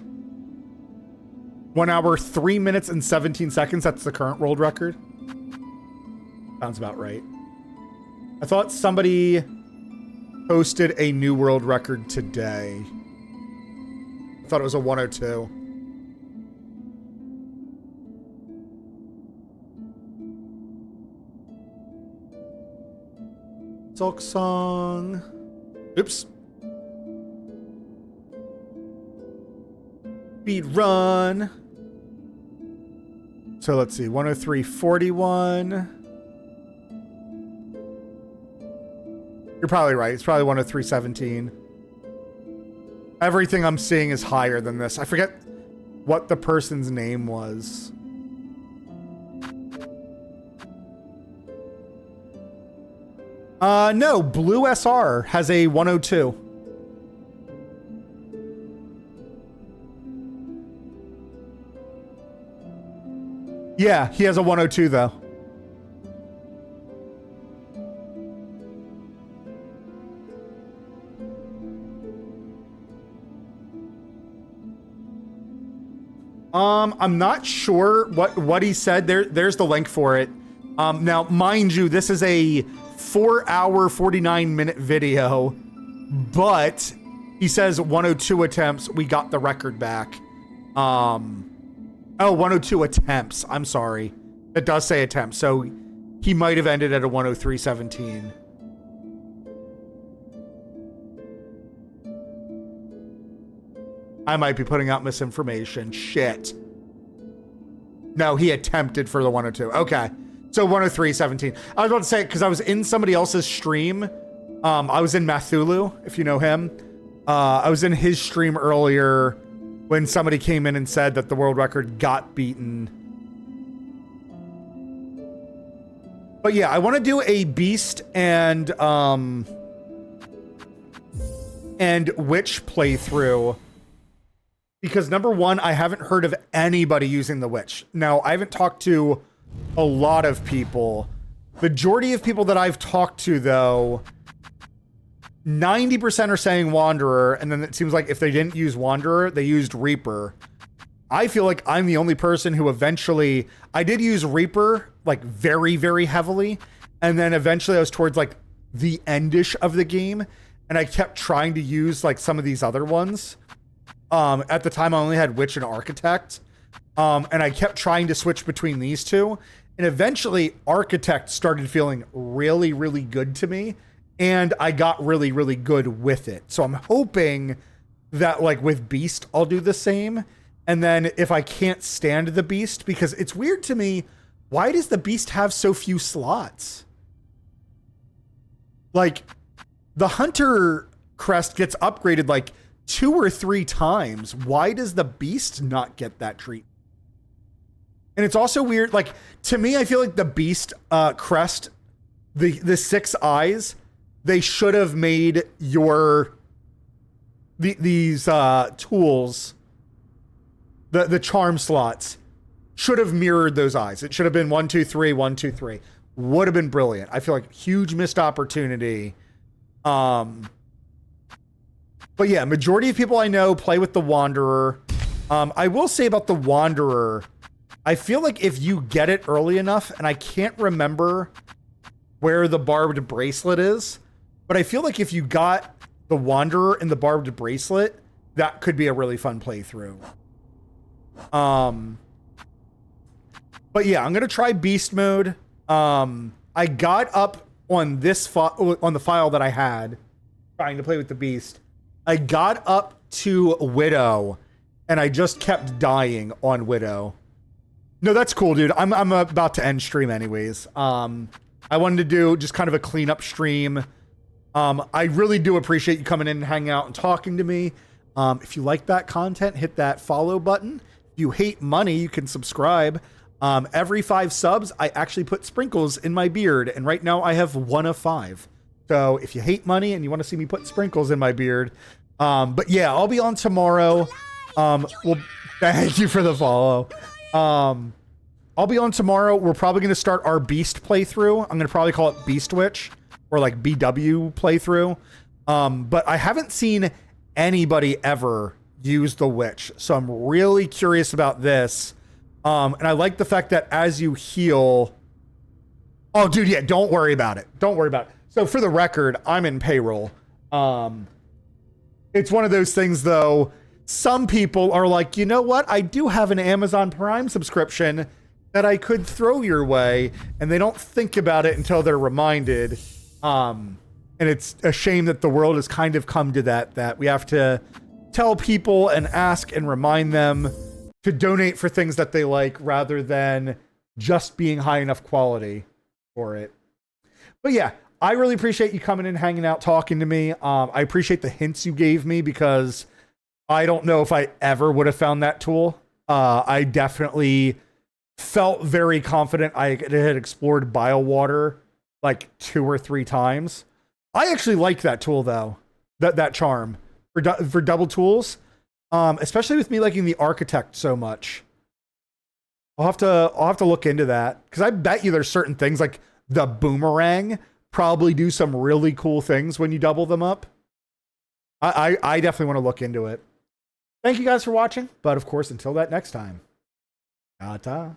1 hour, 3 minutes and 17 seconds. That's the current world record. Sounds about right. I thought somebody posted a new world record today. I thought it was a 102. Sulk song. Oops. Speed run. So let's see. 103.41. You're probably right. It's probably 103.17. Everything I'm seeing is higher than this. I forget what the person's name was. No, Blue SR has a 102. Yeah, he has a 102 though. I'm not sure what he said. There's the link for it. Now, mind you, this is a 4 hour, 49 minute video, but he says 102 attempts. We got the record back. Oh, 102 attempts. I'm sorry. It does say attempts. So he might have ended at a 103.17. I might be putting out misinformation. Shit. No, he attempted for the 102. Okay. So 103.17. I was about to say, because I was in somebody else's stream. I was in Mathulu, if you know him. I was in his stream earlier when somebody came in and said that the world record got beaten. But yeah, I want to do a Beast and Witch playthrough. Because number one, I haven't heard of anybody using the Witch. Now, I haven't talked to a lot of people. Majority of people that I've talked to, though, 90% are saying Wanderer, and then it seems like if they didn't use Wanderer, they used Reaper. I feel like I'm the only person who eventually... I did use Reaper, like, very, very heavily, and then eventually I was towards, like, the endish of the game, and I kept trying to use, like, some of these other ones. At the time, I only had Witch and Architect. And I kept trying to switch between these two. And eventually, Architect started feeling really, really good to me. And I got really, really good with it. So I'm hoping that, like, with Beast, I'll do the same. And then if I can't stand the Beast, because it's weird to me, why does the Beast have so few slots? Like, the Hunter crest gets upgraded, like, 2 or 3 times. Why does the Beast not get that treat? And it's also weird, like, to me, I feel like the Beast crest, the 6 eyes, they should have made these tools, the charm slots, should have mirrored those eyes. It should have been 1, 2, 3, 1, 2, 3. Would have been brilliant. I feel like huge missed opportunity. But yeah, majority of people I know play with the Wanderer. I will say about the Wanderer, I feel like if you get it early enough, and I can't remember where the barbed bracelet is, but I feel like if you got the Wanderer and the barbed bracelet, that could be a really fun playthrough. But yeah, I'm going to try Beast mode. I I got up on this on the file that I had trying to play with the beast. I got up to Widow and I just kept dying on Widow. No, that's cool, dude. I'm about to end stream anyways. I wanted to do just kind of a cleanup stream. I really do appreciate you coming in and hanging out and talking to me. If you like that content, hit that follow button. If you hate money, you can subscribe. Every 5 subs, I actually put sprinkles in my beard, and right now I have 1 of 5. So if you hate money and you want to see me put sprinkles in my beard, but yeah, I'll be on tomorrow. Well, thank you for the follow. I'll be on tomorrow. We're probably going to start our Beast playthrough. I'm going to probably call it Beast Witch or like BW playthrough. But I haven't seen anybody ever use the Witch. So I'm really curious about this. And I like the fact that as you heal... Oh, dude, yeah, don't worry about it. Don't worry about it. So for the record, I'm in payroll. It's one of those things, though. Some people are like, you know what? I do have an Amazon Prime subscription that I could throw your way. And they don't think about it until they're reminded. And it's a shame that the world has kind of come to that we have to tell people and ask and remind them to donate for things that they like rather than just being high enough quality for it. But yeah, I really appreciate you coming in, hanging out, talking to me. I appreciate the hints you gave me because I don't know if I ever would have found that tool. I definitely felt very confident I had explored Biowater like 2 or 3 times. I actually like that tool though, that charm for double tools, especially with me liking the Architect so much. I'll have to look into that because I bet you there's certain things like the boomerang probably do some really cool things when you double them up. I definitely want to look into it. Thank you guys for watching, but of course, until that next time, ta-ta.